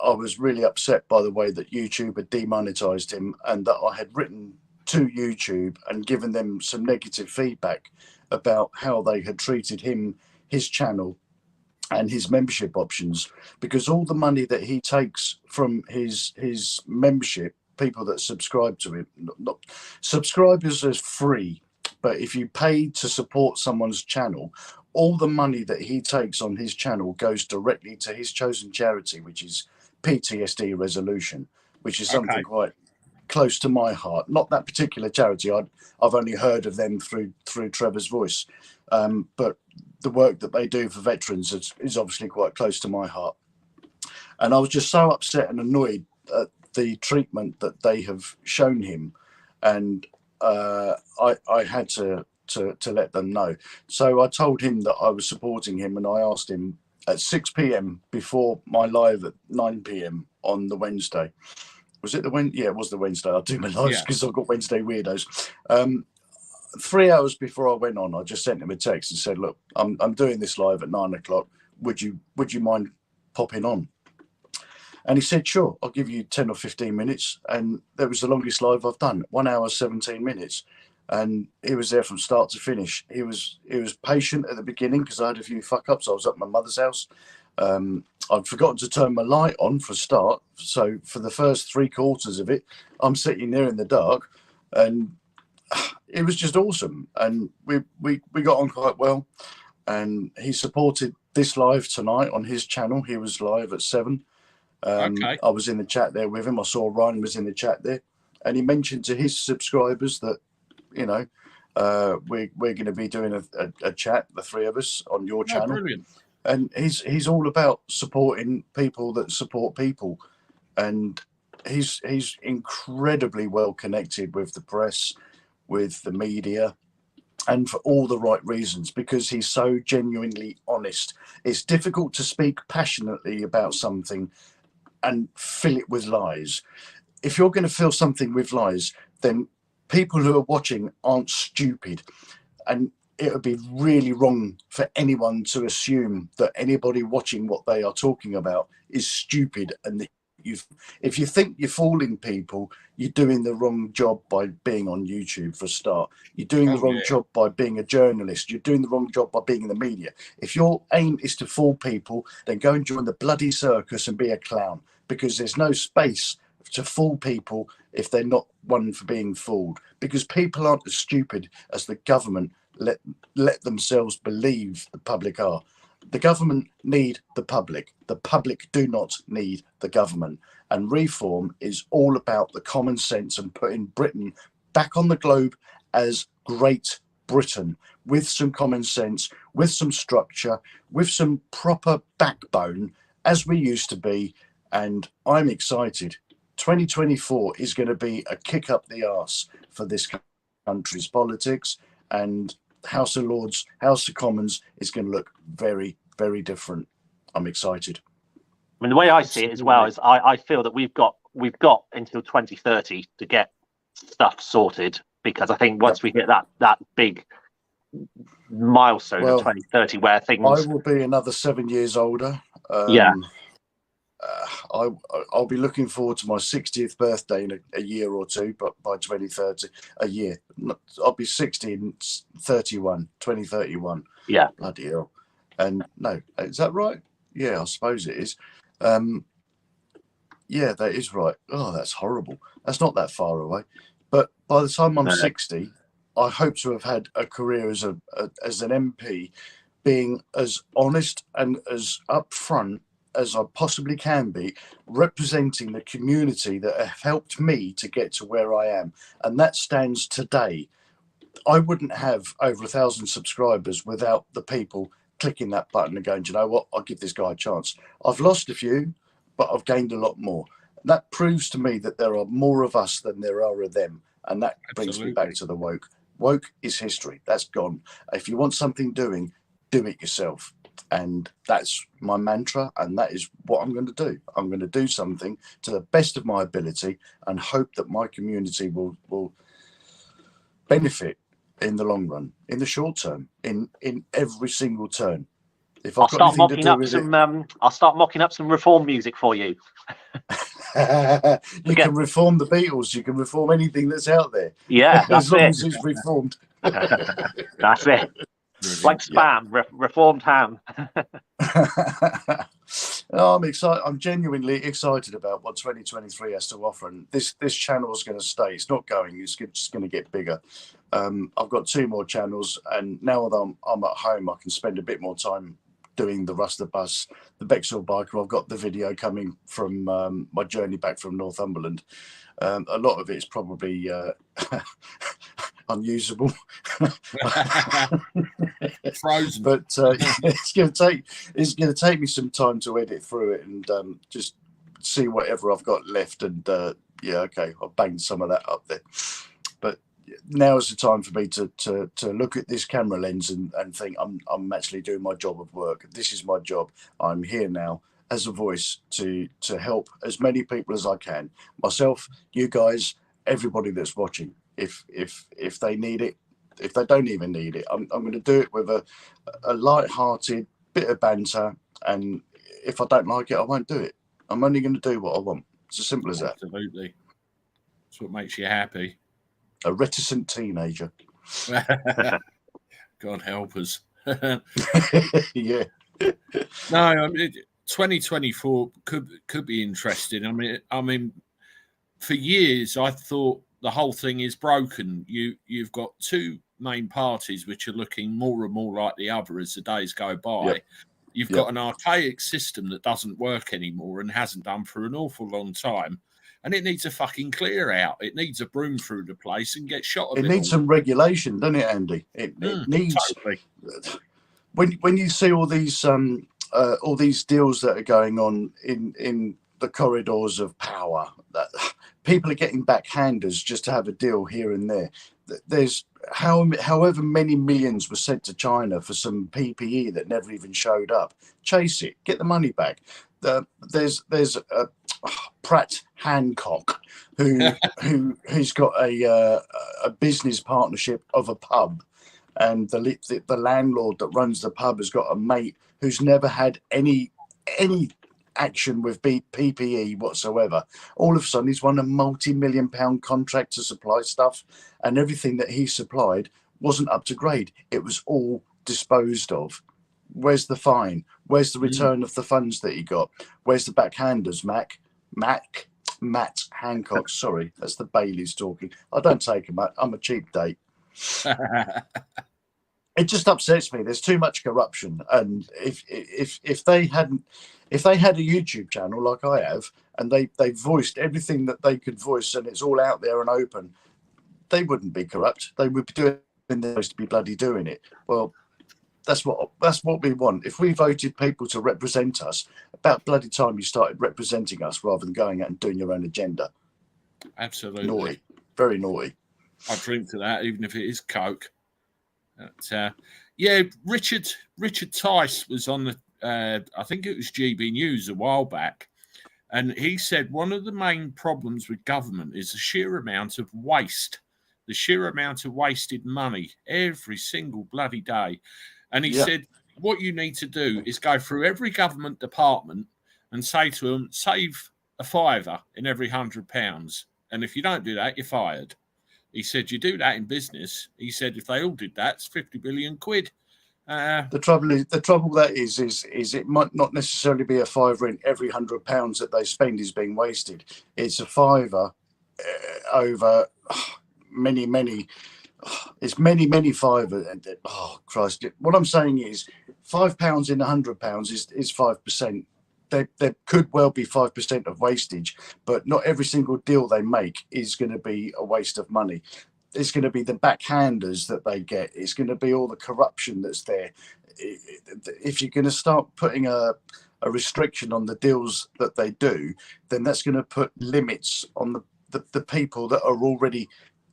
I was really upset by the way that YouTube had demonetized him, and that I had written to YouTube and given them some negative feedback about how they had treated him, his channel, and his membership options, because all the money that he takes from his membership, people that subscribe to him, not subscribers is free, but if you pay to support someone's channel, all the money that he takes on his channel goes directly to his chosen charity, which is PTSD Resolution, which is something quite close to my heart. Not that particular charity. I've only heard of them through Trevor's voice, but the work that they do for veterans is obviously quite close to my heart. And I was just so upset and annoyed at the treatment that they have shown him, and I had to to let them know. So I told him that I was supporting him, and I asked him at 6 p.m. before my live at 9 p.m. on the Wednesday. Was it the Wednesday? Yeah, it was the Wednesday. I do my lives because I've got Wednesday weirdos. 3 hours before I went on, I just sent him a text and said, "Look, I'm doing this live at 9 o'clock. Would you mind popping on?" And he said, "Sure, I'll give you 10 or 15 minutes." And that was the longest live I've done, 1 hour, 17 minutes. And he was there from start to finish. He was patient at the beginning because I had a few fuck ups. I was at my mother's house. I'd forgotten to turn my light on for a start. So for the first 3/4 of it, I'm sitting there in the dark, and it was just awesome. And we got on quite well. And he supported this live tonight on his channel. He was live at 7. I was in the chat there with him. I saw Ryan was in the chat there, and he mentioned to his subscribers that, you know, we're going to be doing a chat, the three of us, on your channel. Brilliant. And he's all about supporting people that support people, and he's incredibly well connected with the press, with the media, and for all the right reasons, because he's so genuinely honest. It's difficult to speak passionately about something and fill it with lies. If you're going to fill something with lies, then people who are watching aren't stupid. And it would be really wrong for anyone to assume that anybody watching what they are talking about is stupid. And if you think you're fooling people, you're doing the wrong job by being on YouTube for a start. You're doing the wrong job by being a journalist. You're doing the wrong job by being in the media. If your aim is to fool people, then go and join the bloody circus and be a clown, because there's no space to fool people if they're not one for being fooled, because people aren't as stupid as the government let themselves believe the public are. The government need the public. The public do not need the government. And reform is all about the common sense and putting Britain back on the globe as Great Britain, with some common sense, with some structure, with some proper backbone, as we used to be. And I'm excited. 2024 is going to be a kick up the arse for this country's politics, and House of Lords, House of Commons is going to look very, very different. I'm excited. I mean, the way I see it as well is I feel that we've got until 2030 to get stuff sorted, because I think once we hit that big milestone of 2030 where things... I will be another 7 years older. I'll be looking forward to my 60th birthday in a year or two, but by 2030, a year. I'll be 60 in 2031. Yeah. Bloody hell. And no, is that right? Yeah, I suppose it is. Yeah, that is right. Oh, that's horrible. That's not that far away. But by the time I'm 60, I hope to have had a career as an MP, being as honest and as upfront as I possibly can be, representing the community that have helped me to get to where I am. And that stands today. I wouldn't have over 1,000 subscribers without the people clicking that button and going, "Do you know what? I'll give this guy a chance." I've lost a few, but I've gained a lot more. That proves to me that there are more of us than there are of them. And that brings me back to the woke. Woke is history. That's gone. If you want something doing, do it yourself. And that's my mantra, and that is what I'm going to do. I'm going to do something to the best of my ability and hope that my community will benefit in the long run, in the short term, in every single turn. If I've got anything to do with it, I'll start mocking up some reform music for you. You can reform the Beatles. You can reform anything that's out there. Yeah, as long as it's reformed. That's it. Like spam, reformed ham. No, I'm excited. I'm genuinely excited about what 2023 has to offer, and this channel is going to stay. It's not going. It's just going to get bigger. I've got 2 more channels, and now that I'm at home, I can spend a bit more time doing the Rust the Bus, the Bexhill Biker. I've got the video coming from my journey back from Northumberland. A lot of it is probably unusable. Frozen. But it's going to take me some time to edit through it and just see whatever I've got left. And yeah, okay, I'll bang some of that up there. But now is the time for me to look at this camera lens and think I'm actually doing my job of work. This is my job. I'm here now as a voice to help as many people as I can. Myself, you guys, everybody that's watching. If they need it, if they don't even need it, I'm going to do it with a light-hearted bit of banter. And if I don't like it, I won't do it. I'm only going to do what I want. It's as simple as that. Absolutely. That's what makes you happy. A reticent teenager. God help us. Yeah. No, I mean, 2024 could be interesting. I mean, for years I thought the whole thing is broken. You've got two main parties which are looking more and more like the other as the days go by. Yep. You've got an archaic system that doesn't work anymore and hasn't done for an awful long time. And it needs a fucking clear out. It needs a broom through the place and get shot. It needs some regulation, doesn't it, Andy? It needs. Totally. When you see all these deals that are going on in the corridors of power, that people are getting backhanders just to have a deal here and there. There's however many millions were sent to China for some PPE that never even showed up. Chase it, get the money back. There's Pratt Hancock who's got a business partnership of a pub, and the landlord that runs the pub has got a mate who's never had any action with PPE whatsoever. All of a sudden he's won a multi-million-pound contract to supply stuff, and everything that he supplied wasn't up to grade. It was all disposed of. Where's the fine? Where's the return of the funds that he got? Where's the backhanders, Matt Hancock? Sorry, that's the Baileys talking. I don't take them. I'm a cheap date. It just upsets me. There's too much corruption, and if they had a YouTube channel like I have, and they voiced everything that they could voice, and it's all out there and open, they wouldn't be corrupt. They would be doing their supposed to be bloody doing it. Well, that's what we want. If we voted people to represent us, about bloody time you started representing us rather than going out and doing your own agenda. Absolutely. Naughty. Very naughty. I drink to that, even if it is Coke. But, yeah, Richard Tice was on the, I think it was GB News a while back, and he said one of the main problems with government is the sheer amount of waste, the sheer amount of wasted money every single bloody day. And he said, what you need to do is go through every government department and say to them, save a £5 in every £100. And if you don't do that, you're fired. He said, you do that in business. He said, if they all did that, it's 50 billion quid. The trouble that is it might not necessarily be a £5 in every £100 that they spend is being wasted. It's a £5 over many. It's many £5. Oh Christ! What I'm saying is, £5 in £100 is 5%. There could well be 5% of wastage, but not every single deal they make is going to be a waste of money. It's going to be the backhanders that they get. It's going to be all the corruption that's there. If you're going to start putting a restriction on the deals that they do, then that's going to put limits on the people that are already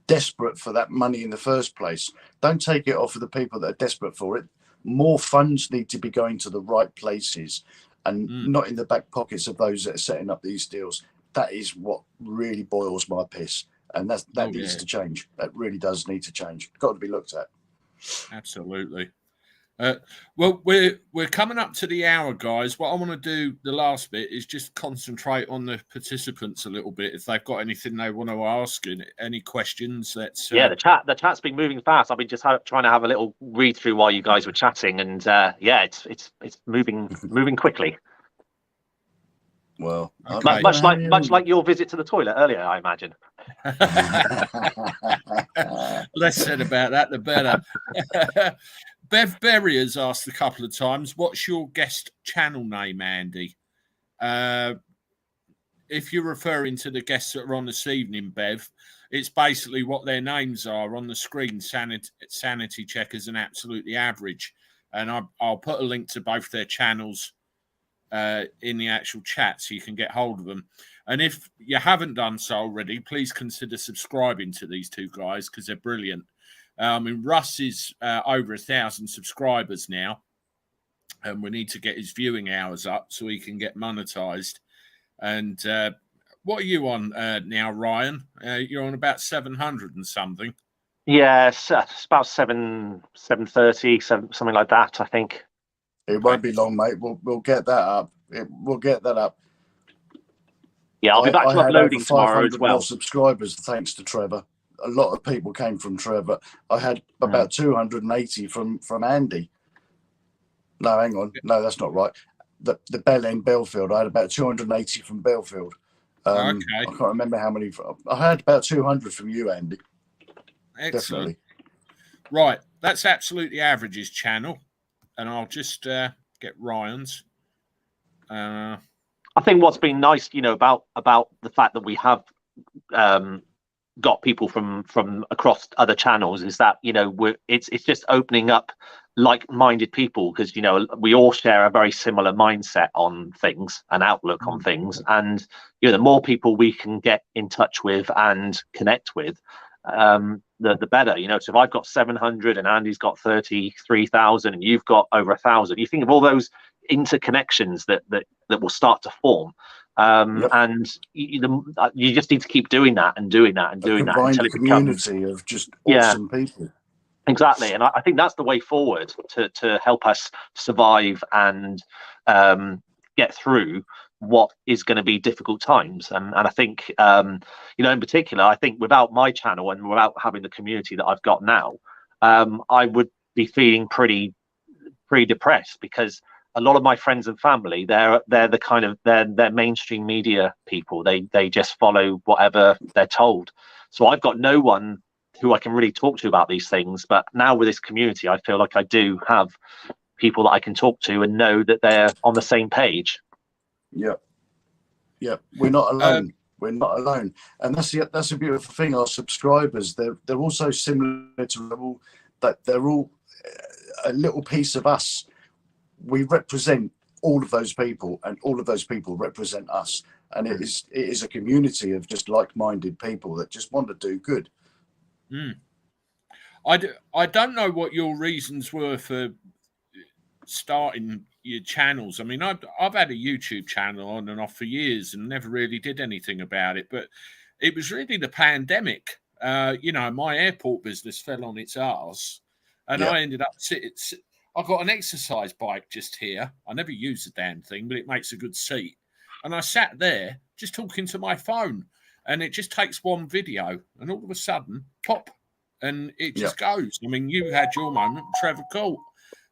desperate for that money in the first place. Don't take it off of the people that are desperate for it. More funds need to be going to the right places and not in the back pockets of those that are setting up these deals. That is what really boils my piss, and that needs to change. That really does need to change. Got to be looked at. Absolutely. Well, we're coming up to the hour, guys. What I want to do, the last bit, is just concentrate on the participants a little bit. If they've got anything they want to ask, any questions, let's. The chat's been moving fast. I've been just trying to have a little read through while you guys were chatting, and it's moving quickly. Well, okay. much like your visit to the toilet earlier, I imagine. Less said about that, the better. Bev Berry has asked a couple of times, what's your guest channel name, Andy? If you're referring to the guests that are on this evening, Bev, it's basically what their names are on the screen, Sanity Checkers and Absolutely Average. And I'll put a link to both their channels in the actual chat so you can get hold of them. And if you haven't done so already, please consider subscribing to these two guys because they're brilliant. I mean, Russ is over 1,000 subscribers now, and we need to get his viewing hours up so he can get monetized. And what are you on now, Ryan? You're on about 700 and something. Yeah, it's about 730, something like that, I think. It won't be long, mate. We'll get that up. We'll get that up. Yeah, I'll be back to uploading tomorrow as well. More subscribers thanks to Trevor. A lot of people came from Trevor. I had about 280 from Andy. No, hang on. No, that's not right. The Bell End Belfield. I had about 280 from Belfield. Okay. I can't remember how many. I had about 200 from you, Andy. Excellent. Definitely. Right, that's Absolutely Average's channel, and I'll just get Ryan's. I think what's been nice, about the fact that we have got people from across other channels is that it's just opening up like-minded people, because we all share a very similar mindset on things and outlook on things, and the more people we can get in touch with and connect with, the better. So if I've got 700 and Andy's got 33,000 and you've got over 1,000, you think of all those interconnections that will start to form. And you just need to keep doing that and doing that and doing that until it becomes a community of just awesome people. Exactly, and I think that's the way forward to help us survive and get through what is going to be difficult times. And I think in particular, I think without my channel and without having the community that I've got now, I would be feeling pretty depressed, because a lot of my friends and family, they're the kind of they're mainstream media people. They just follow whatever they're told. So I've got no one who I can really talk to about these things. But now with this community, I feel like I do have people that I can talk to and know that they're on the same page. Yeah, we're not alone. We're not alone, and that's a beautiful thing. Our subscribers, they're also similar to that. They're all a little piece of us. We represent all of those people, and all of those people represent us. And it is a community of just like-minded people that just want to do good. I don't know what your reasons were for starting your channels. I mean, I've had a YouTube channel on and off for years and never really did anything about it. But it was really the pandemic. My airport business fell on its arse, and I ended up I got an exercise bike just here. I never use the damn thing, but it makes a good seat. And I sat there just talking to my phone, and it just takes one video, and all of a sudden, pop, and it just goes. I mean, you had your moment, Trevor Colt,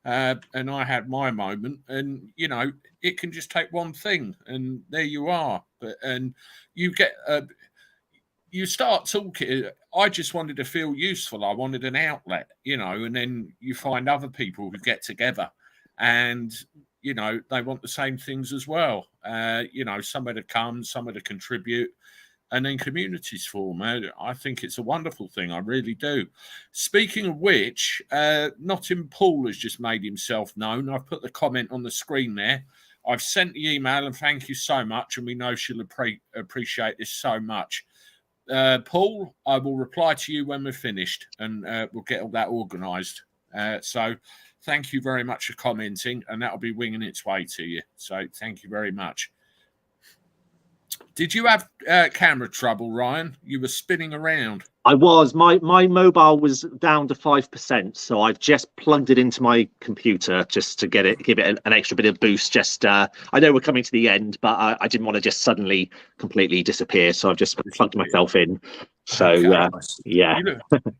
and I had my moment, and it can just take one thing, and there you are. And you get you start talking. I just wanted to feel useful. I wanted an outlet, and then you find other people who get together, and they want the same things as well. Somewhere to come, somewhere to contribute, and then communities form. I think it's a wonderful thing. I really do. Speaking of which, Notting Paul has just made himself known. I've put the comment on the screen there. I've sent the email, and thank you so much. And we know she'll appreciate this so much. Paul, I will reply to you when we're finished, and we'll get all that organised. So thank you very much for commenting, and that'll be winging its way to you. So thank you very much. Did you have camera trouble, Ryan? You were spinning around. I was. My mobile was down to 5%, so I've just plugged it into my computer just to give it an extra bit of boost. Just I know we're coming to the end, but I didn't want to just suddenly completely disappear, so I've just plugged myself in. So yeah,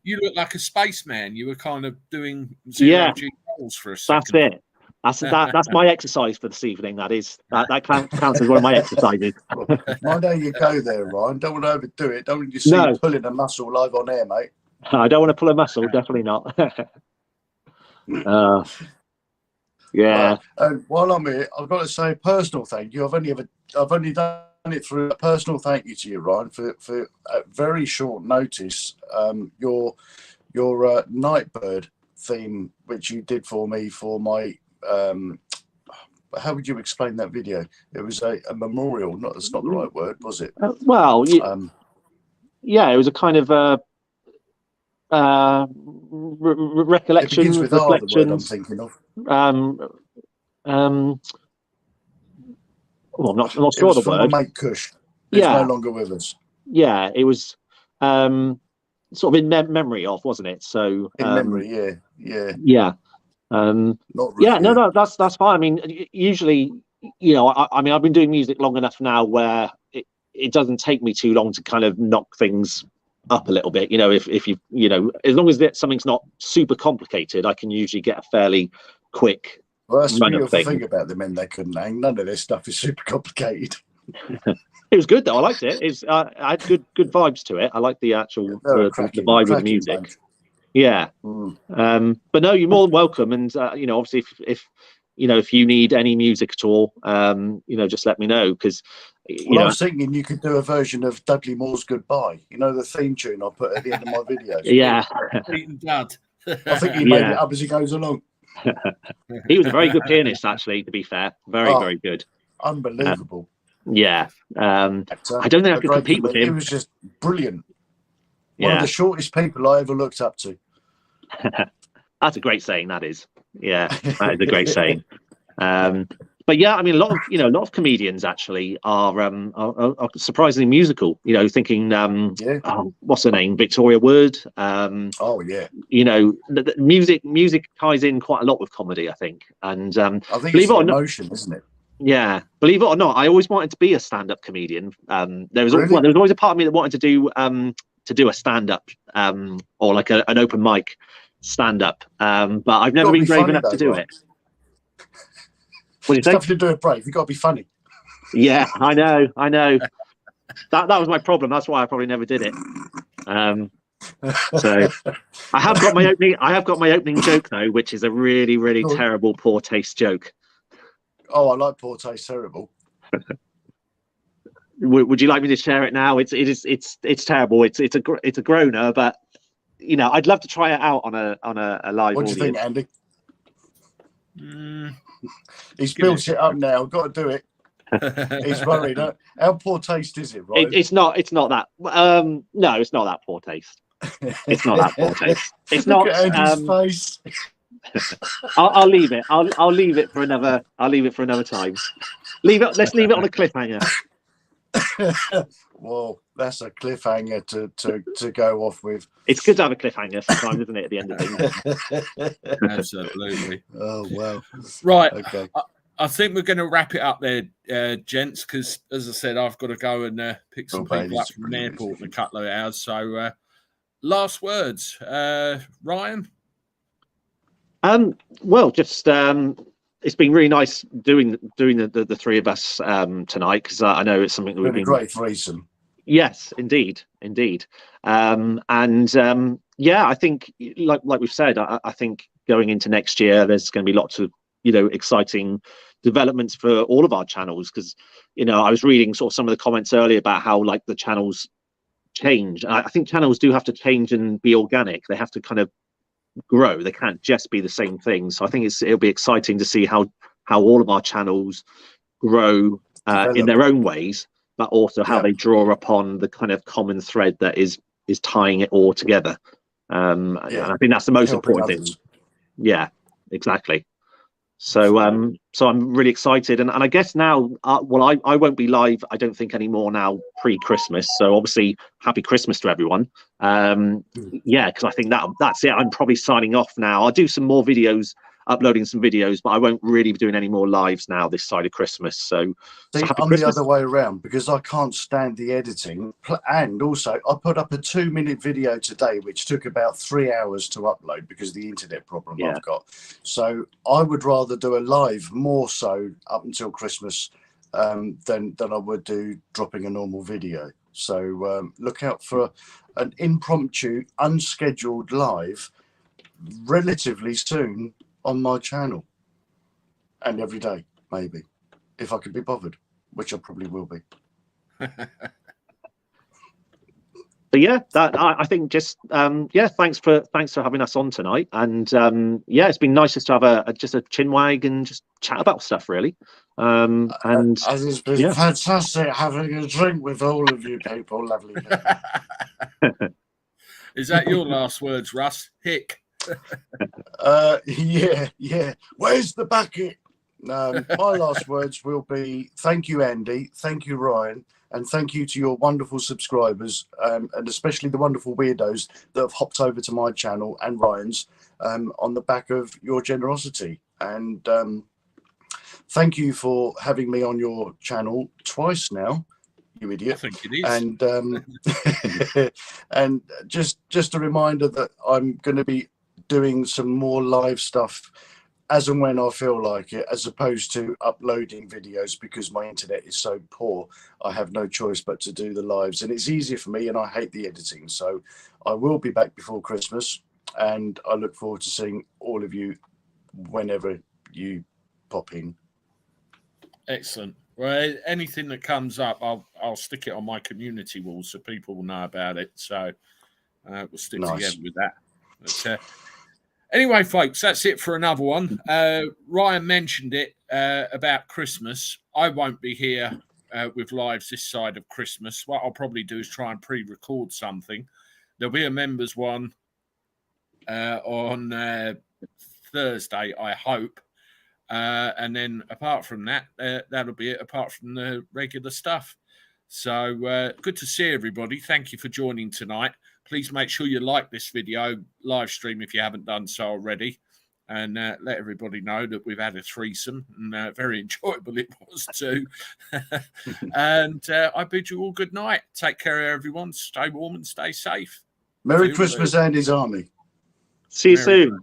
you look like a spaceman. You were kind of doing zero-G goals for a second. That's it. That's my exercise for this evening. That counts as one of my exercises. I know you go there, Ryan. Don't want to overdo it. Don't you see pulling a muscle live on air, mate? I don't want to pull a muscle. Definitely not. Yeah. While I'm here, I've got to say a personal thank you. I've only done it through a personal thank you to you, Ryan, for at very short notice. Your Nightbird theme, which you did for me for my how would you explain that video? It was a memorial. That's not the right word, was it? Well, yeah, it was a kind of recollection, it begins with R, the word I'm reflections. thinking of. Well, I'm not It sure was the for word. my mate Kush, who's Yeah, no longer with us. yeah, it was sort of in memory of, wasn't it? So In memory, yeah. yeah. Not Yeah, review. no, that's fine. I mean, usually, you know, I mean, I've been doing music long enough now where it doesn't take me too long to kind of knock things up a little bit. You know, if you know, as long as something's not super complicated, I can usually get a fairly quick Well, that's the run of beautiful things. thing about the Men They Couldn't Hang. None of this stuff is super complicated. It was good though. I liked it. I had good vibes to it. I like the actual the vibe of the music. Bunch. Yeah. But no, you're more than welcome. And you know, obviously, if you know, if you need any music at all, you know, just let me know, because Well, I was thinking you could do a version of Dudley Moore's Goodbye. You know, the theme tune I put at the end of my videos. Yeah. Beaten Dud. I think he made it up as he goes along. He was a very good pianist, actually. To be fair, very good. Unbelievable. Yeah. I don't think I could compete with him. It was just brilliant. Yeah. One of the shortest people I ever looked up to. That's a great saying. That is. Yeah, that is a great saying. But yeah, I mean, a lot of comedians actually are surprisingly musical. You know, thinking, what's her name, Victoria Wood. Oh yeah. You know, the music ties in quite a lot with comedy, I think. And I think believe it's it or emotion, isn't it? Yeah, believe it or not, I always wanted to be a stand-up comedian. There was always a part of me that wanted to do a stand-up or like an open mic stand-up, but I've never been brave enough to do it. What do you think? Stuff to do with brave. You've got to be funny. Yeah, I know. That was my problem. That's why I probably never did it. So I have got my opening joke though, which is a really terrible poor taste joke. Oh, I like poor taste. Terrible. Would you like me to share it now? It's terrible. It's a groaner, but you know, I'd love to try it out on a live. What do you think, audience. Andy? He's built it up now. Got to do it. He's worried. How poor taste is it, right? It's not that. No, it's not that poor taste. It's not that poor taste. It's not. Look at Andy's face. I'll leave it. I'll leave it for another. I'll leave it for another time. Let's leave it on a cliffhanger. Well, that's a cliffhanger to go off with. It's good to have a cliffhanger sometimes, isn't it? At the end of things. Absolutely. Oh wow. Right. Okay. I think we're going to wrap it up there, gents, because as I said, I've got to go and pick some people up from the airport in a couple of hours. So, last words, Ryan. Well, just it's been really nice doing the three of us tonight, because I know it's something that we've been a great threesome. Yes, indeed. Yeah, I think like we've said, I think going into next year, there's going to be lots of exciting developments for all of our channels, because I was reading sort of some of the comments earlier about how like the channels change. I think channels do have to change and be organic. They have to kind of grow. They can't just be the same thing. So I think it'll be exciting to see how all of our channels grow in their own ways, but also how they draw upon the kind of common thread that is tying it all together. And I think that's the most important thing. Yeah, exactly. So I'm really excited, and I guess now, I won't be live, I don't think, anymore now pre-Christmas. So obviously, happy Christmas to everyone. Yeah, because I think that's it. I'm probably signing off now. I'll do some more videos, uploading some videos, but I won't really be doing any more lives now this side of Christmas. So happy I'm Christmas. the other way around, because I can't stand the editing, and also I put up a 2-minute video today which took about 3 hours to upload because of the internet problem I've got. So I would rather do a live more so up until Christmas than I would do dropping a normal video. So look out for an impromptu unscheduled live relatively soon on my channel, and every day, maybe, if I could be bothered, which I probably will be. yeah, that I think just thanks for having us on tonight, and it's been nice just to have just a chin wag and just chat about stuff really. And it's been fantastic having a drink with all of you people, lovely people. Is that your last words, Russ? Hick. Yeah. Where's the bucket? My last words will be thank you, Andy. Thank you, Ryan. And thank you to your wonderful subscribers, and especially the wonderful weirdos that have hopped over to my channel and Ryan's on the back of your generosity. And thank you for having me on your channel twice now, you idiot. I think it is. And and just a reminder that I'm going to be doing some more live stuff as and when I feel like it, as opposed to uploading videos, because my internet is so poor. I have no choice but to do the lives, and it's easier for me, and I hate the editing. So I will be back before Christmas, and I look forward to seeing all of you whenever you pop in. Excellent. Well, anything that comes up, I'll stick it on my community wall so people will know about it. So we'll stick together with that. But, anyway, folks, that's it for another one. Ryan mentioned it about Christmas. I won't be here with lives this side of Christmas. What I'll probably do is try and pre-record something. There'll be a members one on Thursday, I hope. And then apart from that, that'll be it, apart from the regular stuff. So good to see everybody. Thank you for joining tonight. Please make sure you like this video, live stream if you haven't done so already, and let everybody know that we've had a threesome, and very enjoyable it was too. And I bid you all good night. Take care, everyone. Stay warm and stay safe. Merry Christmas, Andy's Army. See you soon.